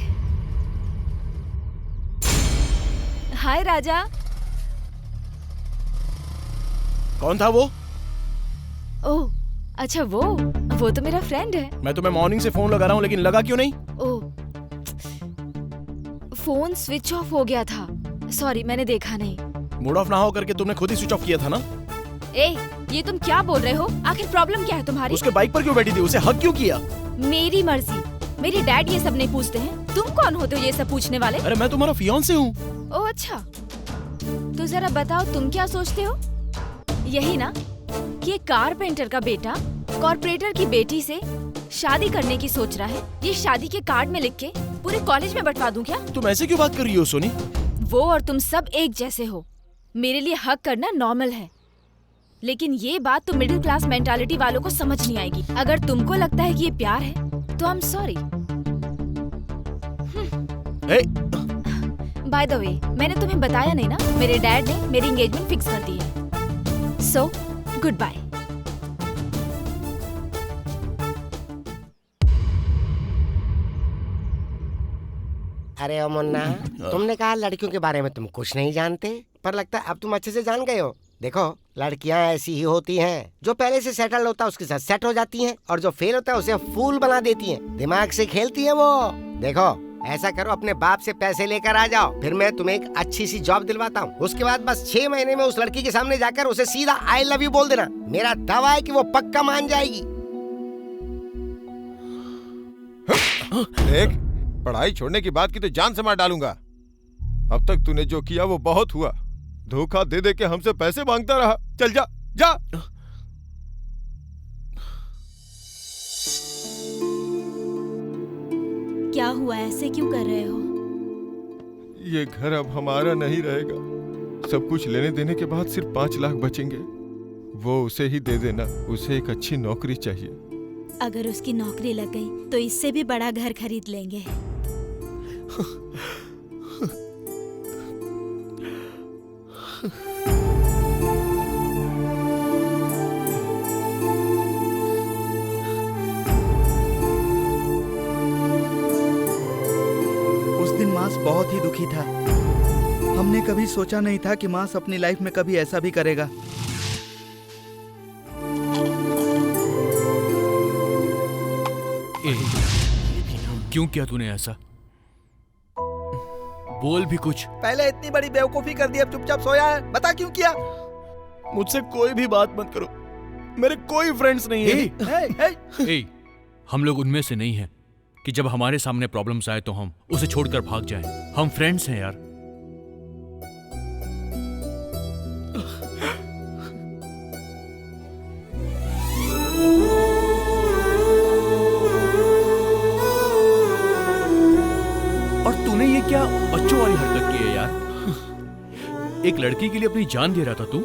हाय राजा। कौन था वो? ओह अच्छा, वो तो मेरा फ्रेंड है। मैं तुम्हें मॉर्निंग से फोन लगा रहा हूँ लेकिन लगा क्यों नहीं? ओह, फोन स्विच ऑफ हो गया था। सॉरी, मैंने देखा नहीं। मूड ऑफ ना हो करके तुमने खुद ही स्विच ऑफ किया था ना? ए, ये तुम क्या बोल रहे हो? आखिर प्रॉब्लम क्या है तुम्हारी? उसके बाइक पर क्यों बैठी थी? उसे हक क्यों किया? मेरी मर्जी। मेरे डैड ये सब नहीं पूछते हैं। तुम कौन होते हो ये सब पूछने वाले? अरे मैं तुम्हारा फियांसे हूँ। ओह अच्छा, तो जरा बताओ तुम क्या सोचते हो? यही ना कि एक कारपेंटर का बेटा कॉर्पोरेटर की बेटी से शादी करने की सोच रहा है। ये शादी के कार्ड में लिख के पूरे कॉलेज में बंटवा दूं क्या? तुम ऐसे क्यों बात कर रही हो सोनी? वो और तुम सब एक जैसे हो। मेरे लिए हक करना नॉर्मल है, लेकिन ये बात तो मिडिल क्लास मेंटालिटी वालों को समझ नहीं आएगी। अगर तुमको लगता है कि ये प्यार है तो I am sorry. By the way, मैंने तुम्हें बताया नहीं ना, मेरे डैड ने मेरी एंगेजमेंट फिक्स कर दी है। So good bye. अरे ओ मुन्ना, तुमने कहा लड़कियों के बारे में तुम कुछ नहीं जानते, पर लगता है अब तुम अच्छे से जान गए हो। देखो, लड़कियां ऐसी ही होती हैं, जो पहले से सेटल होता है उसके साथ सेट हो जाती हैं, और जो फेल होता है उसे फूल बना देती हैं। दिमाग से खेलती हैं वो। देखो, ऐसा करो, अपने बाप से पैसे लेकर आ जाओ, फिर मैं तुम्हें एक अच्छी सी जॉब दिलवाता हूँ। उसके बाद बस 6 महीने में उस लड़की के सामने जाकर उसे सीधा आई लव यू बोल देना। मेरा दावा है कि वो पक्का मान जाएगी। देख, पढ़ाई छोड़ने की बात की तो जान से मार डालूंगा। अब तक तूने जो किया वो बहुत हुआ। धोखा दे दे के हमसे पैसे मांगता रहा। चल जा जा। क्या हुआ, ऐसे क्यों कर रहे हो? ये घर अब हमारा नहीं रहेगा। सब कुछ लेने देने के बाद सिर्फ 5 लाख बचेंगे। वो उसे ही दे देना। उसे एक अच्छी नौकरी चाहिए। अगर उसकी नौकरी लग गई तो इससे भी बड़ा घर खरीद लेंगे। उस दिन मास बहुत ही दुखी था। हमने कभी सोचा नहीं था कि मास अपनी लाइफ में कभी ऐसा भी करेगा। क्यों किया तूने ऐसा? बोल भी कुछ। पहले इतनी बड़ी बेवकूफी कर दी, अब चुपचाप सोया है। बता क्यों किया? मुझसे कोई भी बात मत करो। मेरे कोई फ्रेंड्स नहीं है। हम लोग उनमें से नहीं हैं कि जब हमारे सामने प्रॉब्लम्स आए तो हम उसे छोड़कर भाग जाएं। हम फ्रेंड्स हैं यार। और तूने ये क्या बच्चों वाली हरकत की है यार? एक लड़की के लिए अपनी जान दे रहा था तू।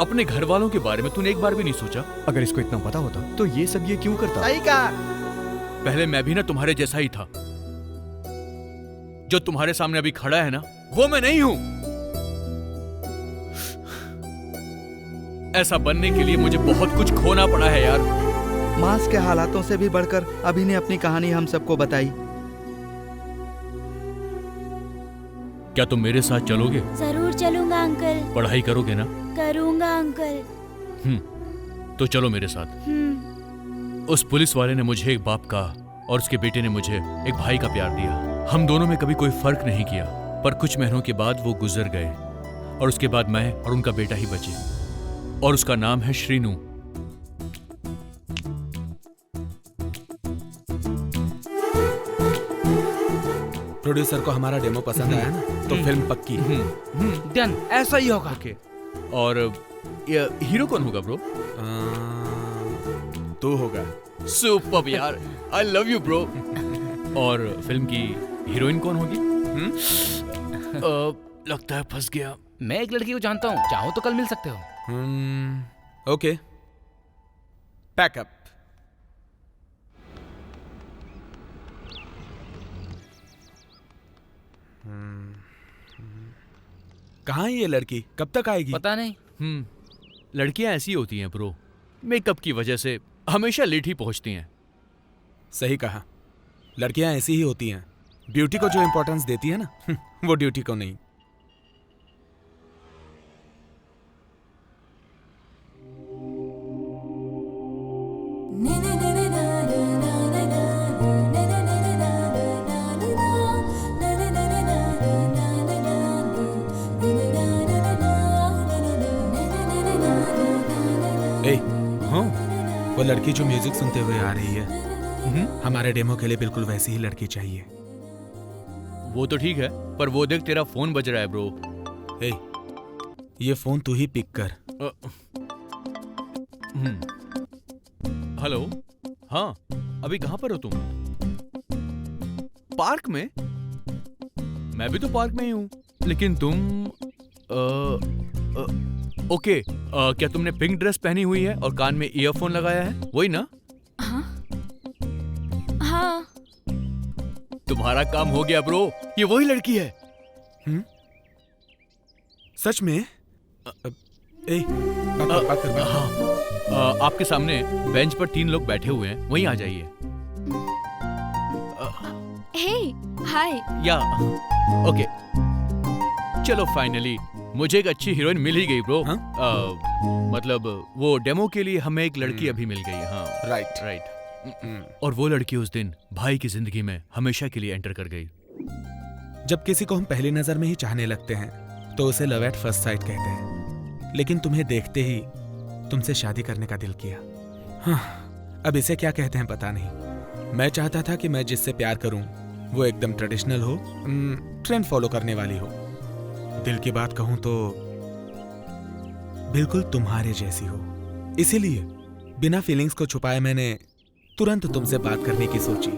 अपने घर वालों के बारे में तूने एक बार भी नहीं सोचा? अगर इसको इतना पता होता तो ये सब ये क्यों करता? सही कहा। पहले मैं भी ना तुम्हारे जैसा ही था। जो तुम्हारे सामने अभी खड़ा है ना, वो मैं नहीं हूं। ऐसा बनने के लिए मुझे बहुत कुछ खोना पड़ा है यार। मास के हालातों से भी बढ़कर अभी ने अपनी कहानी हम सबको बताई। क्या तुम मेरे साथ चलोगे? जरूर चलूंगा अंकल। पढ़ाई करोगे ना? करूंगा अंकल। तो चलो मेरे साथ। उस पुलिस वाले ने मुझे एक बाप का और उसके बेटे ने मुझे एक भाई का प्यार दिया। हम दोनों में कभी कोई फर्क नहीं किया, पर कुछ महीनों के बाद वो गुजर गए और उसके बाद मैं और उनका बेटा ही बचे, और उसका नाम है श्रीनू। प्रोड्यूसर को हमारा डेमो पसंद आया ना, तो फिल्म पक्की। डन, ऐसा ही होगा। और हीरो कौन होगा ब्रो? तू होगा। सुपर्ब यार, आई लव यू ब्रो। और फिल्म की हीरोइन कौन होगी? लगता है फंस गया। मैं एक लड़की को जानता हूँ, चाहो तो कल मिल सकते हो। Okay, pack up. कहाँ है ये लड़की? कब तक आएगी? पता नहीं। लड़कियां ऐसी होती हैं ब्रो, मेकअप की वजह से हमेशा लेट ही पहुंचती हैं। सही कहा, लड़कियां ऐसी ही होती हैं। ब्यूटी को जो इंपॉर्टेंस देती है ना, वो ड्यूटी को नहीं। वो लड़की जो म्यूजिक सुनते हुए आ रही है, हमारे डेमो के लिए बिल्कुल वैसी ही लड़की चाहिए। वो तो ठीक है, पर वो देख तेरा फोन बज रहा है ब्रो। हे, ये फोन तू ही पिक कर। हेलो, हाँ, अभी कहाँ पर हो तुम? पार्क में? मैं भी तो पार्क में ही हूँ, लेकिन तुम ओके, क्या तुमने पिंक ड्रेस पहनी हुई है और कान में ईयरफोन लगाया है, वही ना? हाँ। तुम्हारा काम हो गया ब्रो, ये वही लड़की है। सच में? हाँ, आपके सामने बेंच पर 3 लोग बैठे हुए हैं, वहीं आ जाइए। हे, हाय। या, ओके, चलो फाइनली मुझे एक अच्छी हीरोइन मिल ही गई ब्रो। मतलब वो डेमो के लिए हमें एक लड़की अभी मिल गई। हाँ, राइट। और वो लड़की उस दिन भाई की जिंदगी में हमेशा के लिए एंटर कर गई। जब किसी को हम पहली नजर में ही चाहने लगते हैं तो उसे लव एट फर्स्ट साइट कहते हैं, लेकिन तुम्हें देखते ही तुमसे शादी करने का दिल किया। हाँ, अब इसे क्या कहते हैं पता नहीं। मैं चाहता था कि मैं जिससे प्यार करूं वो एकदम ट्रेडिशनल हो, ट्रेंड फॉलो करने वाली हो। दिल की बात कहूं तो बिल्कुल तुम्हारे जैसी हो। इसीलिए बिना फीलिंग्स को छुपाए मैंने तुरंत तुमसे बात करने की सोची।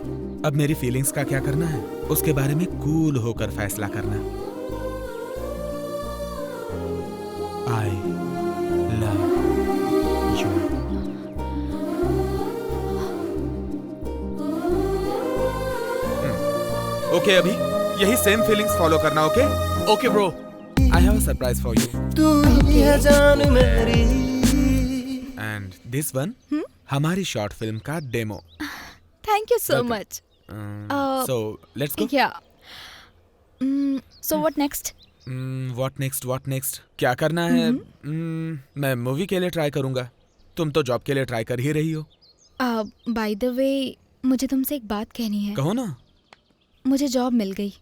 अब मेरी फीलिंग्स का क्या करना है, उसके बारे में कूल होकर फैसला करना। I love you. ओके, अभी यही सेम फीलिंग्स फॉलो करना। Okay okay bro, I have a surprise for you. तू ही है जान मेरी। एंड दिस वन हमारी शॉर्ट फिल्म का demo. Thank you so much. So let's go. So what next? What next क्या करना है? मैं मूवी के लिए ट्राई करूंगा, तुम तो जॉब के लिए ट्राई कर ही रही हो। बाय द वे, मुझे तुमसे एक बात कहनी है। कहो ना। मुझे जॉब मिल गई।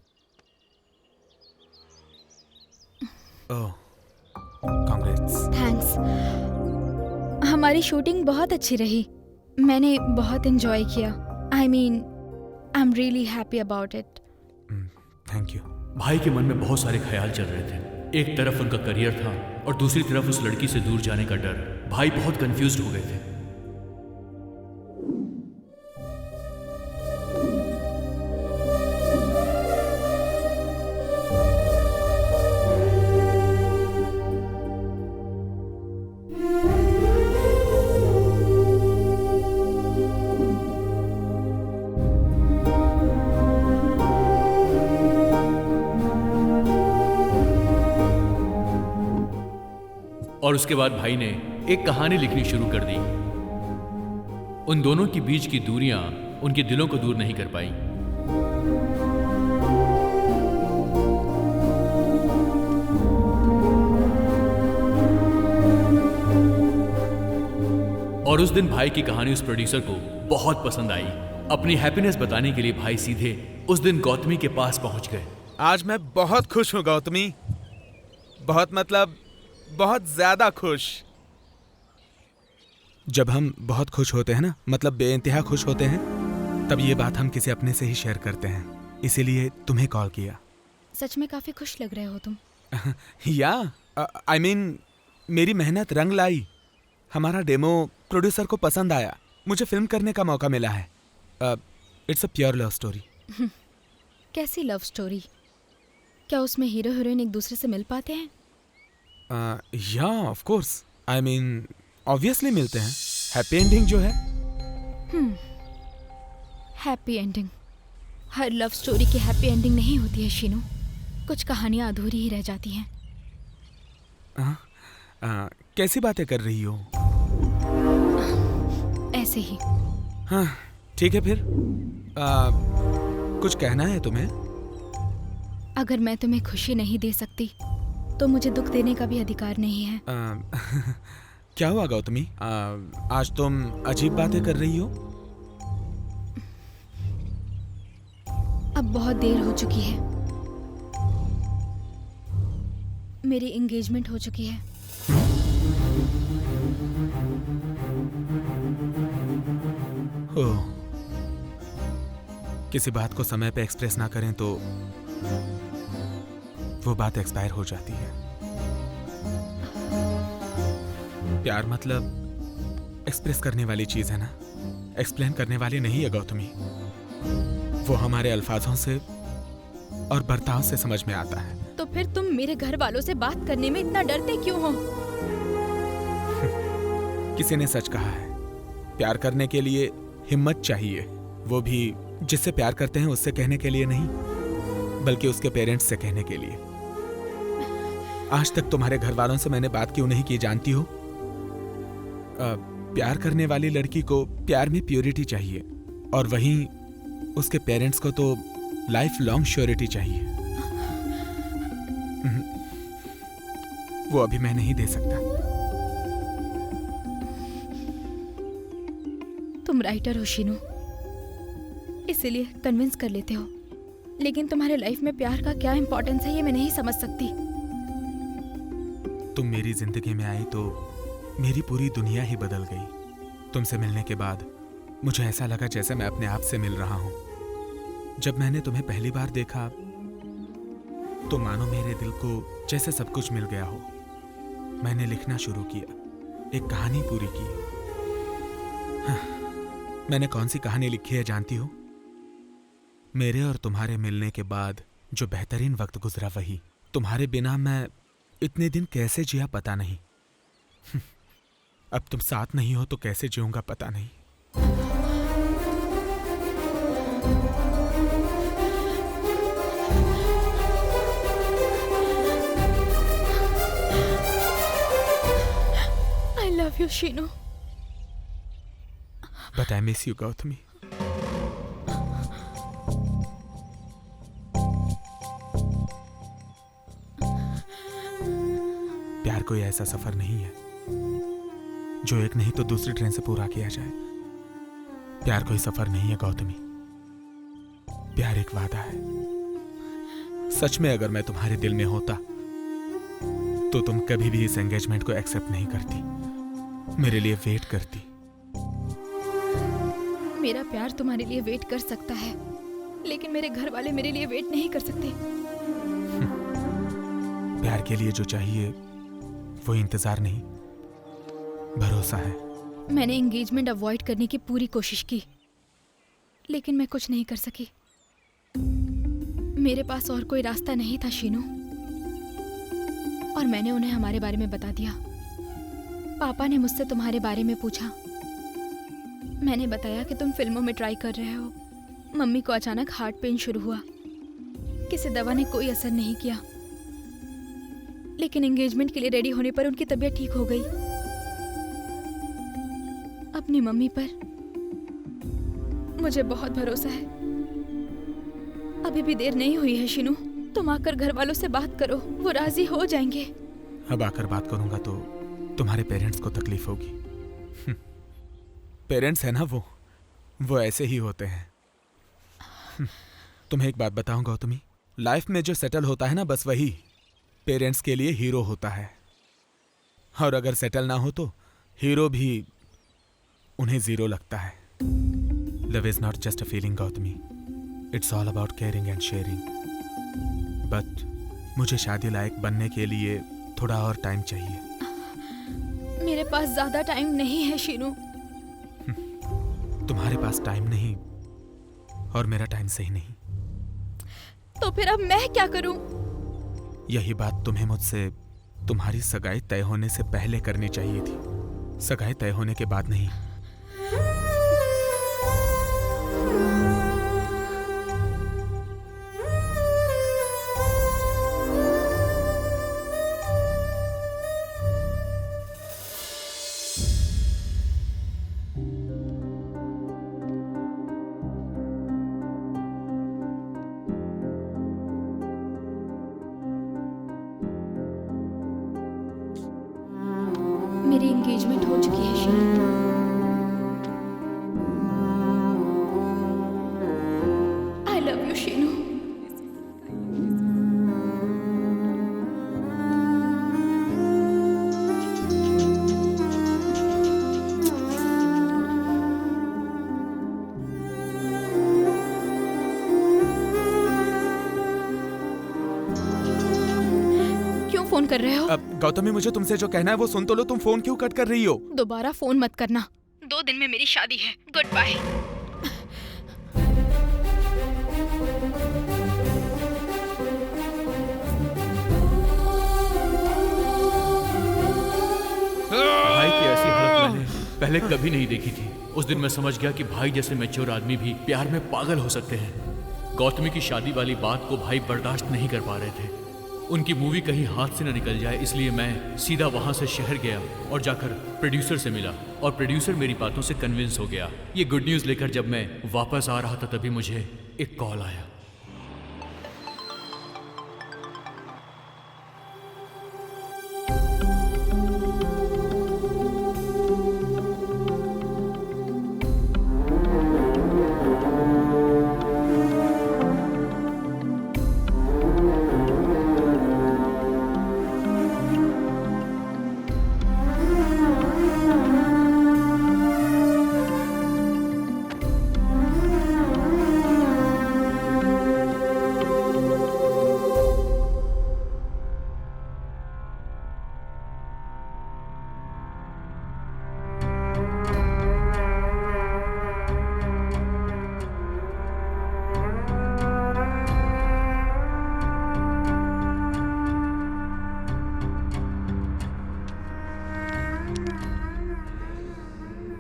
ओह, कांग्रेट्स। थैंक्स। हमारी शूटिंग बहुत अच्छी रही, मैंने बहुत एंजॉय किया। I mean, I am really happy about it. Thank you. भाई के मन में बहुत सारे ख्याल चल रहे थे। एक तरफ उनका करियर था और दूसरी तरफ उस लड़की से दूर जाने का डर। भाई बहुत कंफ्यूज्ड हो गए थे। और उसके बाद भाई ने एक कहानी लिखनी शुरू कर दी। उन दोनों के बीच की दूरियां उनके दिलों को दूर नहीं कर पाई। और उस दिन भाई की कहानी उस प्रोड्यूसर को बहुत पसंद आई। अपनी हैप्पीनेस बताने के लिए भाई सीधे उस दिन गौतमी के पास पहुंच गए। आज मैं बहुत खुश हूँ गौतमी, बहुत मतलब बहुत ज्यादा खुश। जब हम बहुत खुश होते हैं ना, मतलब बेइंतहा खुश होते हैं, तब ये बात हम किसी अपने से ही शेयर करते हैं। इसीलिए तुम्हें कॉल किया। सच में काफी खुश लग रहे हो तुम। या आई मीन मेरी मेहनत रंग लाई। हमारा डेमो प्रोड्यूसर को पसंद आया, मुझे फिल्म करने का मौका मिला है। It's a pure love story. कैसी लव स्टोरी? क्या उसमें हीरो हीरोइन एक दूसरे से मिल पाते हैं? या of course, I mean obviously मिलते हैं। हैप्पी एंडिंग जो है। Happy ending? हर लव स्टोरी की हैप्पी एंडिंग नहीं होती है शीनू, कुछ कहानियां अधूरी ही रह जाती हैं। कैसी बातें कर रही हो? ऐसे ही। हाँ ठीक है फिर। कुछ कहना है तुम्हें? अगर मैं तुम्हें खुशी नहीं दे सकती तो मुझे दुख देने का भी अधिकार नहीं है। क्या हुआ गौतमी? आज तुम अजीब बातें कर रही हो। अब बहुत देर हो चुकी है, मेरी एंगेजमेंट हो चुकी है। ओह, किसी बात को समय पे एक्सप्रेस ना करें तो वो बात एक्सपायर हो जाती है। प्यार मतलब एक्सप्रेस करने वाली चीज है ना, एक्सप्लेन करने वाली नहीं है गौतमी। वो हमारे अल्फाजों से और बर्ताव से समझ में आता है। तो फिर तुम मेरे घर वालों से बात करने में इतना डरते क्यों हो? किसी ने सच कहा है, प्यार करने के लिए हिम्मत चाहिए, वो भी जिससे प्यार करते हैं उससे कहने के लिए नहीं, बल्कि उसके पेरेंट्स से कहने के लिए। आज तक तुम्हारे घर वालों से मैंने बात क्यों नहीं की जानती हो? प्यार करने वाली लड़की को प्यार में प्योरिटी चाहिए, और वहीं उसके पेरेंट्स को तो लाइफ लॉन्ग श्योरिटी चाहिए। वो अभी मैं नहीं दे सकता। तुम राइटर हो शीनू, इसीलिए कन्विंस कर लेते हो, लेकिन तुम्हारे लाइफ में प्यार का क्या इंपॉर्टेंस है ये मैं नहीं समझ सकती। तुम मेरी जिंदगी में आई तो मेरी पूरी दुनिया ही बदल गई। तुमसे मिलने के बाद मुझे ऐसा लगा जैसे मैं अपने आप से मिल रहा हूं। जब मैंने तुम्हें पहली बार देखा तो मानो मेरे दिल को जैसे सब कुछ मिल गया हो। मैंने लिखना शुरू किया, एक कहानी पूरी की। मैंने कौन सी कहानी लिखी है जानती हो? मेरे और तुम्हारे मिलने के बाद जो बेहतरीन वक्त गुजरा वही। तुम्हारे बिना मैं इतने दिन कैसे जिया पता नहीं। अब तुम साथ नहीं हो तो कैसे जीऊंगा पता नहीं। I love you, Sheenu. But I miss you, Gautami. प्यार कोई ऐसा सफर नहीं है जो एक नहीं तो दूसरी ट्रेन से पूरा किया जाए। प्यार कोई सफर नहीं है गौतमी, प्यार एक वादा है। सच में अगर मैं तुम्हारे दिल में होता तो तुम कभी भी इस एंगेजमेंट को एक्सेप्ट नहीं करती, मेरे लिए वेट करती। मेरा प्यार तुम्हारे लिए वेट कर सकता है, लेकिन मेरे घर वाले मेरे लिए वेट नहीं कर सकते। प्यार के लिए जो चाहिए वो इंतजार नहीं, भरोसा है। मैंने एंगेजमेंट अवॉइड करने की पूरी कोशिश की, लेकिन मैं कुछ नहीं कर सकी। मेरे पास और कोई रास्ता नहीं था शीनू, और मैंने उन्हें हमारे बारे में बता दिया। पापा ने मुझसे तुम्हारे बारे में पूछा। मैंने बताया कि तुम फिल्मों में ट्राई कर रहे हो। मम्मी को अचानक हार्ट पेन शुरू हुआ, किसी दवा ने कोई असर नहीं किया, लेकिन एंगेजमेंट के लिए रेडी होने पर उनकी तबीयत ठीक हो गई। अपनी मम्मी पर मुझे बहुत भरोसा है। अभी भी देर नहीं हुई है शीनू, तुम आकर घर वालों से बात करो, वो राजी हो जाएंगे। अब आकर बात करूंगा तो तुम्हारे पेरेंट्स को तकलीफ होगी। पेरेंट्स है ना वो ऐसे ही होते हैं। तुम्हें एक बात बताऊं गौतमी, लाइफ में जो सेटल होता है ना बस वही पेरेंट्स के लिए हीरो होता है, और अगर सेटल ना हो तो हीरो भी उन्हें जीरो लगता है। Love is not just a feeling Gautami, it's all about caring and sharing. But मुझे शादी लायक बनने के लिए थोड़ा और टाइम चाहिए। मेरे पास ज्यादा टाइम नहीं है शीनू। तुम्हारे पास टाइम नहीं और मेरा टाइम सही नहीं, तो फिर अब मैं क्या करूं? यही बात तुम्हें मुझसे तुम्हारी सगाई तय होने से पहले करनी चाहिए थी, सगाई तय होने के बाद नहीं। मेरी एंगेजमेंट हो चुकी है शीनू। फोन कर रहे हो? अब गौतमी, मुझे तुमसे जो कहना है वो सुन तो लो। तुम फोन क्यों कट कर रही हो? दोबारा फोन मत करना। 2 दिन में मेरी शादी है। Good bye. भाई की ऐसी हालत मैंने पहले कभी नहीं देखी थी। उस दिन मैं समझ गया कि भाई जैसे मैच्योर आदमी भी प्यार में पागल हो सकते हैं। गौतमी की शादी वाली बात को भाई बर्दाश्त नहीं कर पा रहे थे। उनकी मूवी कहीं हाथ से न निकल जाए, इसलिए मैं सीधा वहां से शहर गया और जाकर प्रोड्यूसर से मिला और प्रोड्यूसर मेरी बातों से कन्विंस हो गया। ये गुड न्यूज़ लेकर जब मैं वापस आ रहा था तभी मुझे एक कॉल आया।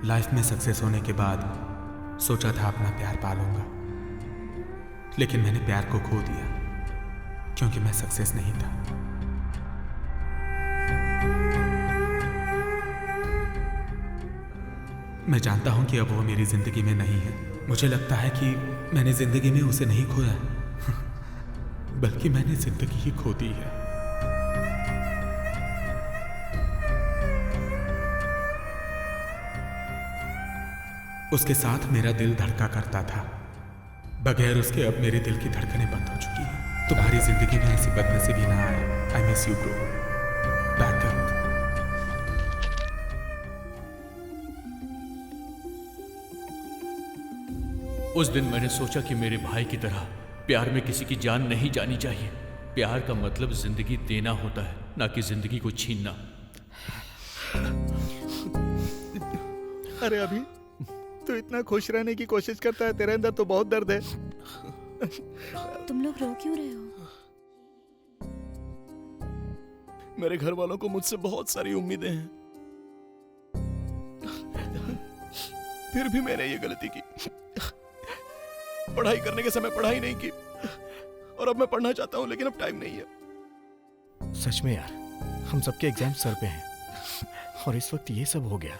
लाइफ में सक्सेस होने के बाद सोचा था अपना प्यार पालूंगा, लेकिन मैंने प्यार को खो दिया क्योंकि मैं सक्सेस नहीं था। मैं जानता हूं कि अब वो मेरी जिंदगी में नहीं है। मुझे लगता है कि मैंने जिंदगी में उसे नहीं खोया बल्कि मैंने जिंदगी ही खो दी है। उसके साथ मेरा दिल धड़का करता था, बगैर उसके अब मेरे दिल की धड़कनें बंद हो चुकी हैं। तुम्हारी जिंदगी में ऐसी बदनसीबी ना आए। आई miss you bro. Back up. उस दिन मैंने सोचा कि मेरे भाई की तरह प्यार में किसी की जान नहीं जानी चाहिए। प्यार का मतलब जिंदगी देना होता है, ना कि जिंदगी को छीनना। अरे अभी तू इतना खुश रहने की कोशिश करता है, तेरे अंदर तो बहुत दर्द है। तुम लोग रो क्यों रहे हो? मेरे घर वालों को मुझसे बहुत सारी उम्मीदें हैं, फिर भी मैंने ये गलती की। पढ़ाई करने के समय पढ़ाई नहीं की और अब मैं पढ़ना चाहता हूं लेकिन अब टाइम नहीं है। सच में यार, हम सबके एग्जाम सर पे हैं और इस वक्त ये सब हो गया।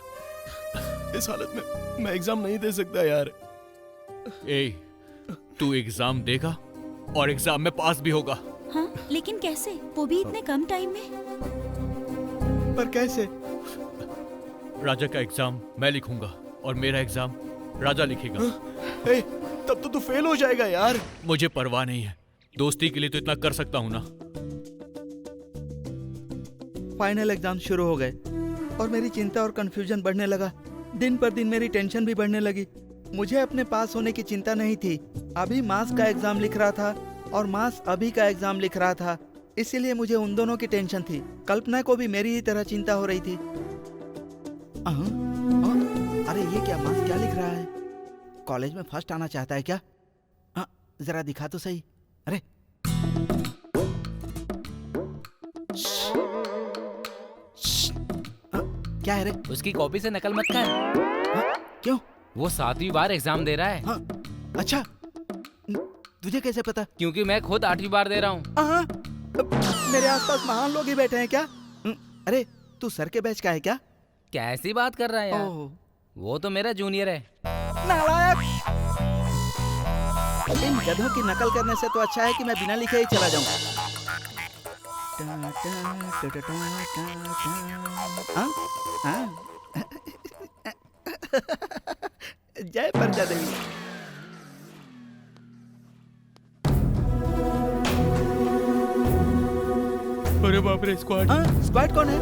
इस हालत में मैं एग्जाम नहीं दे सकता यार। तू एग्जाम देगा और एग्जाम में पास भी होगा। हाँ, लेकिन कैसे? वो भी इतने कम टाइम में। पर कैसे? राजा का एग्जाम मैं लिखूंगा और मेरा एग्जाम राजा लिखेगा। तब तो तू फेल हो जाएगा यार। मुझे परवाह नहीं है, दोस्ती के लिए तो इतना कर सकता हूँ ना। फाइनल एग्जाम शुरू हो गए और मेरी चिंता और कंफ्यूजन बढ़ने लगा। दिन पर दिन मेरी टेंशन भी बढ़ने लगी। मुझे अपने पास होने की चिंता नहीं थी। अभी मास का एग्जाम लिख रहा था और मास अभी का एग्जाम लिख रहा था, इसीलिए मुझे उन दोनों की टेंशन थी। कल्पना को भी मेरी ही तरह चिंता हो रही थी। अरे ये क्या, मास क्या लिख रहा है? कॉलेज में फर्स्ट आना चाहता है क्या? जरा दिखा तो सही। अरे क्या है रे? उसकी कॉपी से नकल मत कर। क्यों? वो 7वीं बार एग्जाम दे रहा है। अच्छा, तुझे कैसे पता? क्योंकि मैं खुद 8वीं बार दे रहा हूँ। मेरे आसपास महान लोग ही बैठे हैं क्या? अरे तू सर के बैच का है क्या? कैसी बात कर रहा है यार? वो तो मेरा जूनियर है। नालायक! इन गधों की नकल करने से तो अच्छा है कि मैं बिना लिखे ही चला जाऊं। जय प्रजा देवी। अरे बाप रे, स्क्वाड। स्क्वाड कौन है?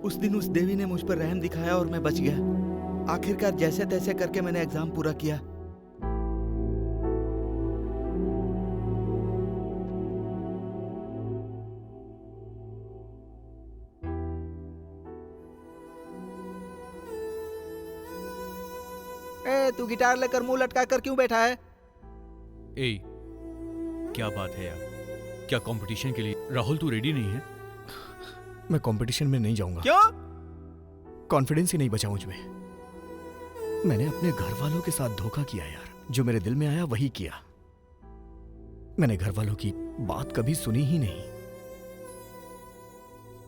उस दिन उस देवी ने मुझ पर रहम दिखाया और मैं बच गया। आखिरकार जैसे तैसे करके मैंने एग्जाम पूरा किया। ए, तू गिटार लेकर मुंह लटका कर क्यों बैठा है? ए, क्या बात है यार? क्या कंपटीशन के लिए राहुल तू रेडी नहीं है? मैं कंपटीशन में नहीं जाऊंगा। क्यों? कॉन्फिडेंस ही नहीं बचा मुझ में। मैंने अपने घर वालों के साथ धोखा किया यार। जो मेरे दिल में आया वही किया। मैंने घर वालों की बात कभी सुनी ही नहीं।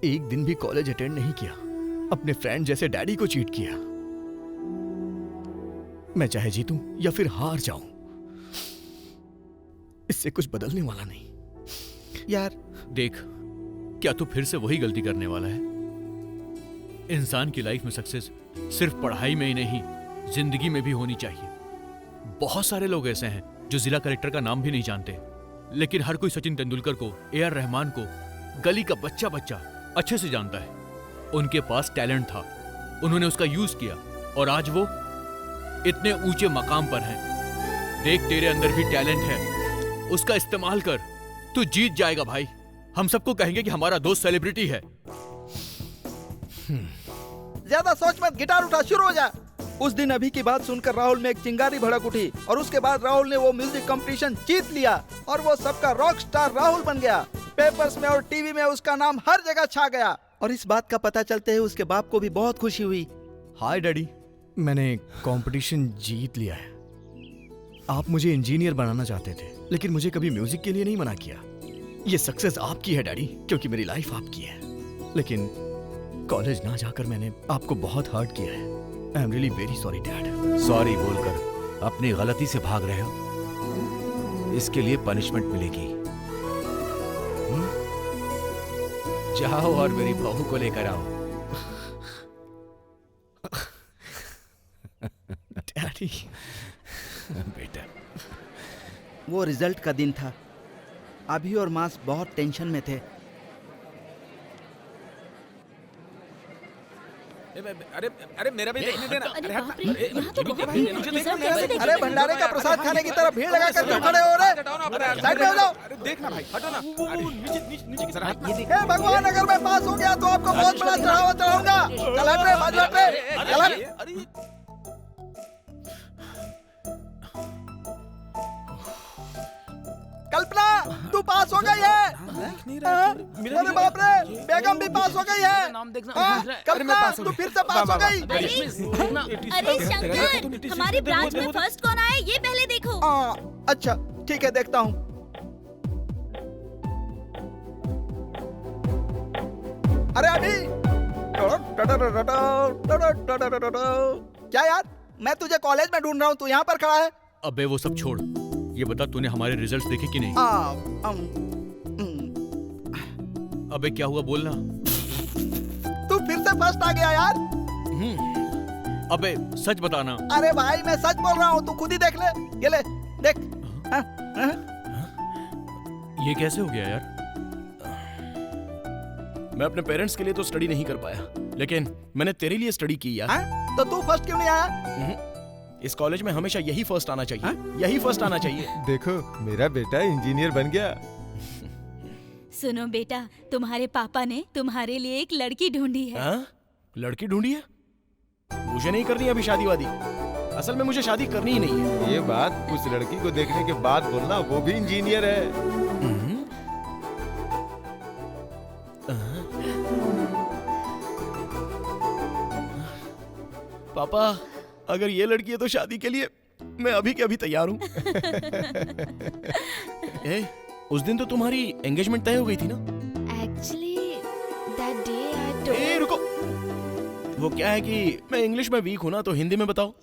एक दिन भी कॉलेज अटेंड नहीं किया। अपने फ्रेंड जैसे डैडी को चीट किया। मैं चाहे जीतूं या फिर हार जाऊं, इससे कुछ बदलने वाला नहीं। यार देख, क्या तू फिर से वही गलती करने वाला है? इंसान की लाइफ में सक्सेस सिर्फ पढ़ाई में ही नहीं, जिंदगी में भी होनी चाहिए। बहुत सारे लोग ऐसे हैं जो जिला कलेक्टर का नाम भी नहीं जानते, लेकिन हर कोई सचिन तेंदुलकर को, ए.आर. रहमान को, गली का बच्चा बच्चा अच्छे से जानता है। उनके पास टैलेंट था, उन्होंने उसका यूज किया और आज वो इतने ऊंचे मकाम पर हैं। देख, तेरे अंदर भी टैलेंट है, उसका इस्तेमाल कर। तू जीत जाएगा भाई। हम सबको कहेंगे कि हमारा दोस्त सेलिब्रिटी है। ज्यादा सोच मत, गिटार उठा, शुरू हो जा। उस दिन अभी की बात सुनकर राहुल में एक चिंगारी भड़क उठी और उसके बाद राहुल ने वो म्यूजिक कंपटीशन जीत लिया और वो सबका रॉक स्टार राहुल बन गया। पेपर्स में और टीवी में उसका नाम हर जगह छा गया और इस बात का पता चलते ही उसके बाप को भी बहुत खुशी हुई। हाय डैडी, मैंने कंपटीशन जीत लिया है। आप मुझे इंजीनियर बनाना चाहते थे, लेकिन मुझे कभी म्यूजिक के लिए नहीं मना किया। ये सक्सेस आपकी है डैडी, क्योंकि मेरी लाइफ आपकी है। लेकिन कॉलेज ना जाकर मैंने आपको बहुत हर्ट किया है। I am really very sorry dad. Sorry बोलकर अपनी गलती से भाग रहे हो, इसके लिए पनिशमेंट मिलेगी। जाओ और मेरी बहू को लेकर आओ। डैडी। बेटा, वो रिजल्ट का दिन था। अभी और मास बहुत टेंशन में थे। अरे अरे मेरा भी देखने देना। अरे भंडारे का प्रसाद खाने की तरफ भीड़ लगा कर क्यों खड़े हो रहे? साइड में हो जाओ। देखना भाई, हटो ना। हे भगवान, अगर मैं पास हो गया तो आपको बहुत बड़ा चढ़ावा चढ़ाऊंगा। चल हट रे, बाजू हट रे, चल हट। कल्पना, तू पास हो गई है। अरे बाप रे, बेगम भी पास हो गई है। कल्पना, तू फिर से पास हो गई। अरे शंकर, हमारी ब्रांच में फर्स्ट कौन आया ये पहले देखो। अच्छा ठीक है, देखता हूँ। अरे अभी क्या यार, मैं तुझे कॉलेज में ढूंढ रहा हूँ, तू यहाँ पर खड़ा है। अबे वो सब छोड़, ये बता तूने हमारे रिजल्ट्स देखे कि नहीं? अबे क्या हुआ, बोलना। तू फिर से फर्स्ट आ गया यार। अबे सच बताना। अरे भाई मैं सच बोल रहा हूँ, तू खुद ही देख ले। ये ले देख। ये कैसे हो गया यार? मैं अपने पेरेंट्स के लिए तो स्टडी नहीं कर पाया, लेकिन मैंने तेरे लिए स्टडी की यार। तो तू फर्स्ट क्यों नहीं आया? इस कॉलेज में हमेशा यही फर्स्ट आना चाहिए। यही फर्स्ट आना चाहिए। देखो, मेरा बेटा इंजीनियर बन गया। सुनो बेटा, तुम्हारे पापा ने तुम्हारे लिए एक लड़की ढूंढी है। हाँ? लड़की ढूंढी है? मुझे नहीं करनी अभी शादी वादी। असल में मुझे शादी करनी ही नहीं है। ये बात उस लड़की को देखने के बाद बोलना, वो भी इंजीनियर है। पापा, अगर ये लड़की है तो शादी के लिए मैं अभी के अभी तैयार हूँ। उस दिन तो तुम्हारी एंगेजमेंट तय हो गई थी ना? Actually, that day I told... रुको, वो क्या है कि मैं इंग्लिश में वीक हूँ ना, तो हिंदी में बताओ।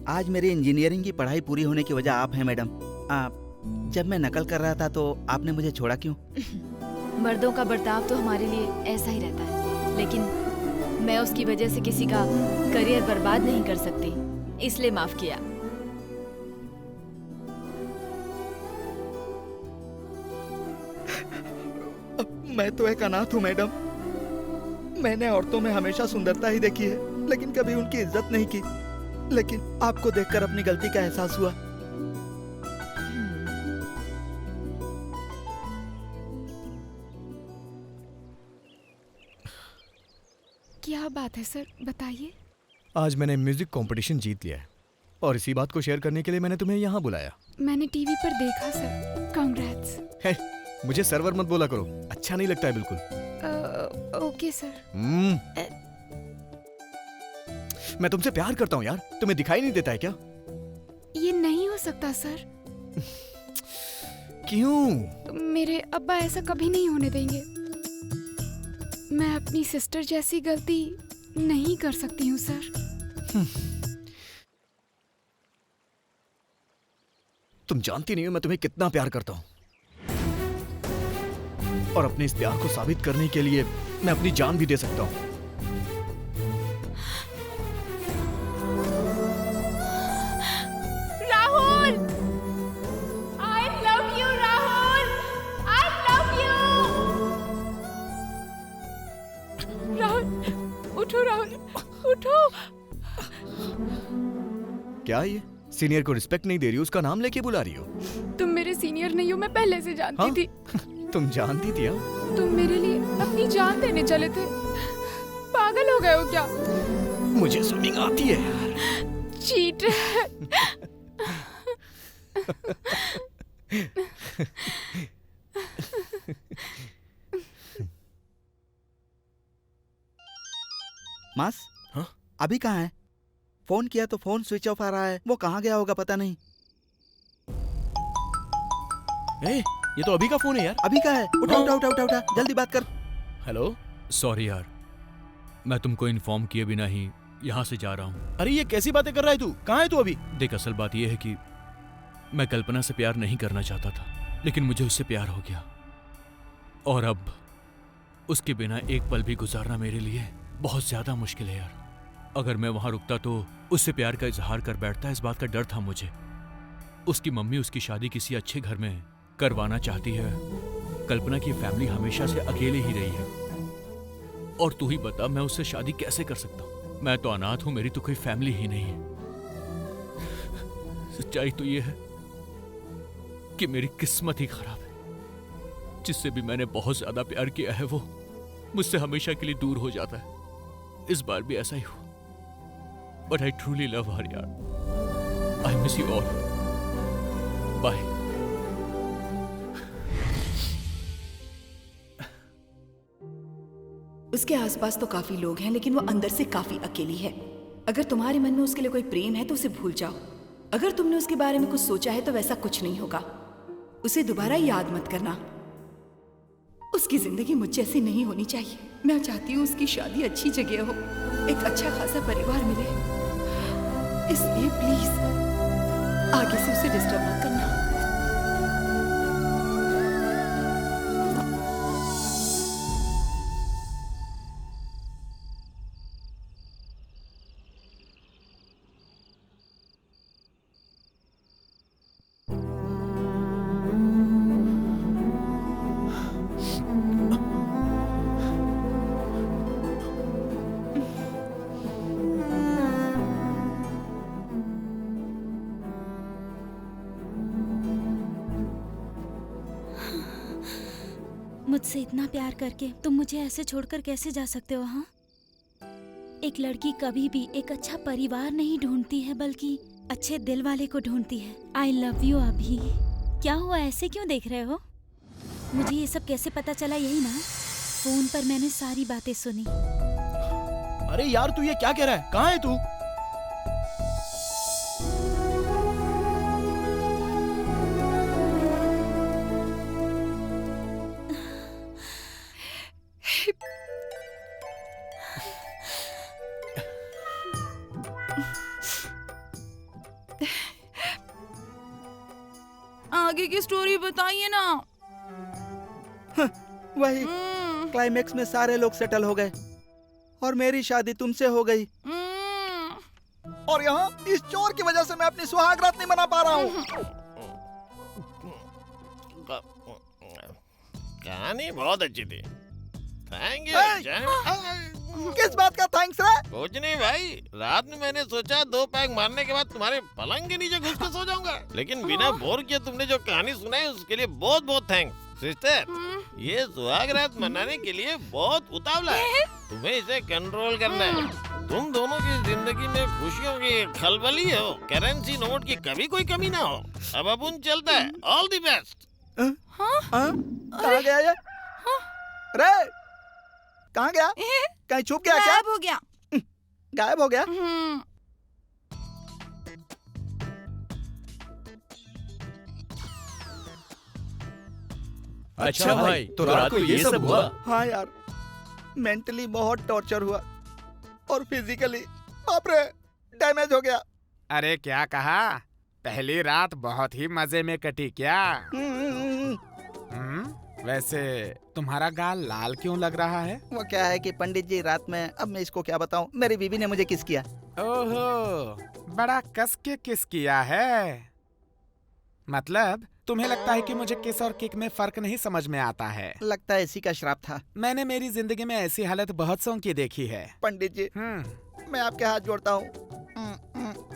आज मेरी इंजीनियरिंग की पढ़ाई पूरी होने की वजह आप हैं मैडम। जब मैं नकल कर रहा था तो आपने मुझे छोड़ा क्यों? मर्दों का बर्ताव तो हमारे लिए ऐसा ही रहता है, लेकिन मैं उसकी वजह से किसी का करियर बर्बाद नहीं कर सकती, इसलिए माफ किया। मैं तो एक अनाथ हूँ मैडम। मैंने औरतों में हमेशा सुंदरता ही देखी है, लेकिन कभी उनकी इज्जत नहीं की। लेकिन आपको देखकर अपनी गलती का एहसास हुआ। क्या बात है सर, बताइए। आज मैंने म्यूजिक कंपटीशन जीत लिया है और इसी बात को शेयर करने के लिए मैंने तुम्हें यहाँ बुलाया। मैंने टीवी पर देखा सर। कांग्रेट्स। है, मुझे सर्वर मत बोला करो, अच्छा नहीं लगता है बिल्कुल। Okay sir. मैं तुमसे प्यार करता हूँ यार, तुम्हें दिखाई नहीं देता है क्या? ये नहीं हो सकता सर। क्यों? मेरे अब्बा ऐसा कभी नहीं होने देंगे। मैं अपनी सिस्टर जैसी गलती नहीं कर सकती हूँ सर। तुम जानती नहीं हो मैं तुम्हें कितना प्यार करता हूँ, और अपने इस प्यार को साबित करने के लिए मैं अपनी जान भी दे सकता हूँ। Rahul, I love you, Rahul, I love you। Rahul, उठो राहुल, उठो। क्या ये सीनियर को रिस्पेक्ट नहीं दे रही हो, उसका नाम लेके बुला रही हो? तुम मेरे सीनियर नहीं हो, मैं पहले से जानती थी। तुम जानती थी? हाँ, तुम मेरे लिए अपनी जान देने चले थे। पागल हो गए हो क्या? मुझे स्विमिंग आती है यार। चीट। मास, हाँ? अभी कहाँ है? फोन किया तो फोन स्विच ऑफ आ रहा है। वो कहाँ गया होगा पता नहीं। ये तो अभी का फोन है यार। अभी का है? उठा उठा उठा उठा उठा, जल्दी बात कर। हेलो। सॉरी यार, मैं तुमको इन्फॉर्म किए बिना ही यहाँ से जा रहा हूँ। अरे ये कैसी बातें कर रहा है तू? कहाँ है तू अभी? देख, असल बात यह है कि मैं कल्पना से प्यार नहीं करना चाहता था, लेकिन मुझे उससे प्यार हो गया, और अब उसके बिना एक पल भी गुजारना मेरे लिए बहुत ज्यादा मुश्किल है यार। अगर मैं वहां रुकता तो उससे प्यार का इजहार कर बैठता, इस बात का डर था मुझे। उसकी मम्मी उसकी शादी किसी अच्छे घर में करवाना चाहती है। कल्पना की फैमिली हमेशा से अकेले ही रही है, और तू ही बता मैं उससे शादी कैसे कर सकता हूँ? मैं तो अनाथ हूं, मेरी तो कोई फैमिली ही नहीं है। सच्चाई तो ये है कि मेरी किस्मत ही खराब है। जिससे भी मैंने बहुत ज्यादा प्यार किया है वो मुझसे हमेशा के लिए दूर हो जाता है। इस बार भी ऐसा ही हुआ। But I truly love her यार। I miss you all. Bye. उसके आसपास तो काफी लोग हैं, लेकिन वो अंदर से काफी अकेली है। अगर तुम्हारे मन में उसके लिए कोई प्रेम है तो उसे भूल जाओ। अगर तुमने उसके बारे में कुछ सोचा है तो वैसा कुछ नहीं होगा। उसे दोबारा याद मत करना। उसकी जिंदगी मुझ जैसी नहीं होनी चाहिए। मैं चाहती हूँ उसकी शादी अच्छी जगह हो, एक अच्छा खासा परिवार मिले। इसलिए प्लीज आगे से उसे डिस्टर्ब मत करना। मुझसे इतना प्यार करके तुम मुझे ऐसे छोड़कर कैसे जा सकते हो? हाँ, एक लड़की कभी भी एक अच्छा परिवार नहीं ढूंढती है, बल्कि अच्छे दिल वाले को ढूंढती है। I love you. अभी क्या हुआ, ऐसे क्यों देख रहे हो? मुझे ये सब कैसे पता चला? यही ना, फोन पर मैंने सारी बातें सुनी। अरे यार तू ये क्या कह रहा है? कहाँ है तू? आगे की स्टोरी बताइए ना। वही क्लाइमेक्स में सारे लोग सेटल हो गए और मेरी शादी तुमसे हो गई। और यहाँ इस चोर की वजह से मैं अपनी सुहागरात नहीं मना पा रहा हूँ। कहानी बहुत अच्छी थी। Thank you. किस बात का थैंक्स रे? कुछ नहीं भाई, रात में मैंने सोचा 2 पैग मारने के बाद तुम्हारे पलंग के नीचे घुस के सो जाऊंगा, लेकिन बिना बोर किए तुमने जो कहानी सुनाई उसके लिए बहुत बहुत थैंक्स सिस्टर। ये सुहागरात मनाने के लिए बहुत उतावला है, तुम्हें इसे कंट्रोल करना है। तुम दोनों की जिंदगी में खुशियों की खलबली हो, करेंसी नोट की कभी कोई कमी ना हो। अब अपन चलता है। All the best. कहाँ गया ये? रे कहाँ गया? कहीं छुप गया क्या? गायब हो गया। गायब हो गया? अच्छा भाई, तो रात को ये सब हुआ? हाँ यार, मेंटली बहुत टॉर्चर हुआ और फिजिकली बाप रे डैमेज हो गया। अरे क्या कहा? पहली रात बहुत ही मजे में कटी क्या? वैसे तुम्हारा गाल लाल क्यों लग रहा है? वो क्या है कि पंडित जी रात में, अब मैं इसको क्या बताऊं, मेरी बीवी ने मुझे किस किया। ओहो, बड़ा कस के किस किया है। मतलब तुम्हें लगता है कि मुझे किस और किक में फर्क नहीं समझ में आता है? लगता है इसी का श्राप था। मैंने मेरी जिंदगी में ऐसी हालत बहुत सौ की देखी है। पंडित जी मैं आपके हाथ जोड़ता हूँ,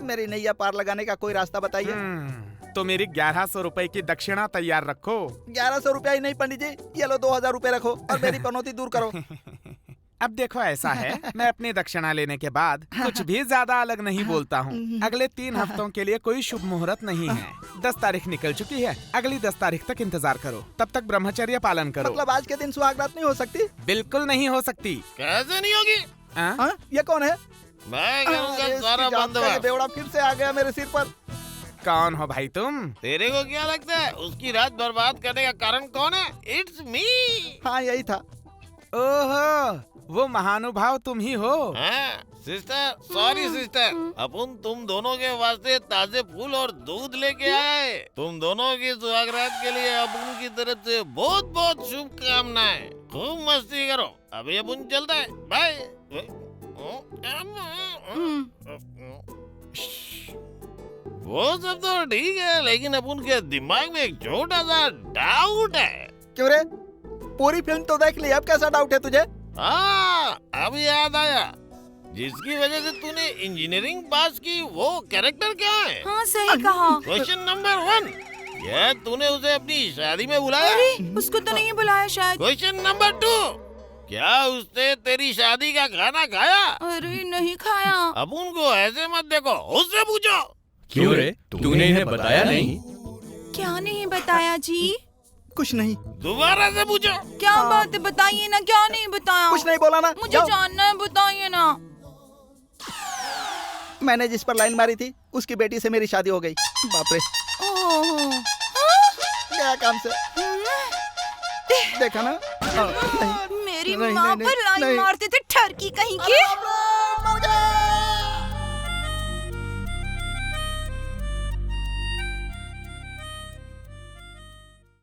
मेरी नैया पार लगाने का कोई रास्ता बताइए। तो मेरी 1100 रुपए की दक्षिणा तैयार रखो। 1100 रुपया ही नहीं पंडित जी, ये लो 2000 रुपए रखो और मेरी पनौती दूर करो। अब देखो ऐसा है, मैं अपनी दक्षिणा लेने के बाद कुछ भी ज्यादा अलग नहीं बोलता हूँ। अगले 3 हफ्तों के लिए कोई शुभ मुहूर्त नहीं है। 10 तारीख निकल चुकी है, अगली 10 तारीख तक इंतजार करो, तब तक ब्रह्मचर्य पालन करो। मतलब आज के दिन सुहागरात नहीं हो सकती? बिल्कुल नहीं हो सकती। कैसे नहीं होगी? ये कौन है? मैं करूंगा सारा बंदोबस्त। बेवड़ा फिर से आ गया मेरे सिर पर। कौन हो भाई तुम? तेरे को क्या लगता है उसकी रात बर्बाद करने का कारण कौन है? It's me. हाँ यही था। ओहो, वो महानुभाव तुम ही हो। हाँ सिस्टर, सॉरी सिस्टर, अपन तुम दोनों के वास्ते ताजे फूल और दूध लेके आए। तुम दोनों की सुहागरात के लिए अपन की तरफ से बहुत बहुत शुभकामनाएं। खूब मस्ती करो। अभी अपन चलता है, बाय। वो सब तो ठीक है, लेकिन अपन के दिमाग में एक छोटा सा डाउट है। क्यों रे? पूरी फिल्म तो देख ली, अब कैसा डाउट है तुझे? हाँ, अब याद आया। जिसकी वजह से तूने इंजीनियरिंग पास की, वो कैरेक्टर क्या है? हाँ सही कहा। क्वेश्चन नंबर 1, क्या तूने उसे अपनी शादी में बुलाया? अरे उसको तो नहीं बुलाया शायद। क्वेश्चन नंबर 2, क्या उसने तेरी शादी का खाना खाया? अरे नहीं खाया। अब उनको ऐसे मत देखो, उससे पूछो। क्यों रे, तूने इन्हें बताया नहीं? क्या नहीं बताया जी? कुछ नहीं। दोबारा से पूछो। क्या बात है, बताइए ना, क्या नहीं बताया? कुछ नहीं बोला ना। मुझे जानना है, बताइए ना। मैंने जिस पर लाइन मारी थी उसकी बेटी से मेरी शादी हो गई। बाप रे, गया काम से। देखा ना? मेरी माँ पर लाइन मारते थे ठरकी कहीं की।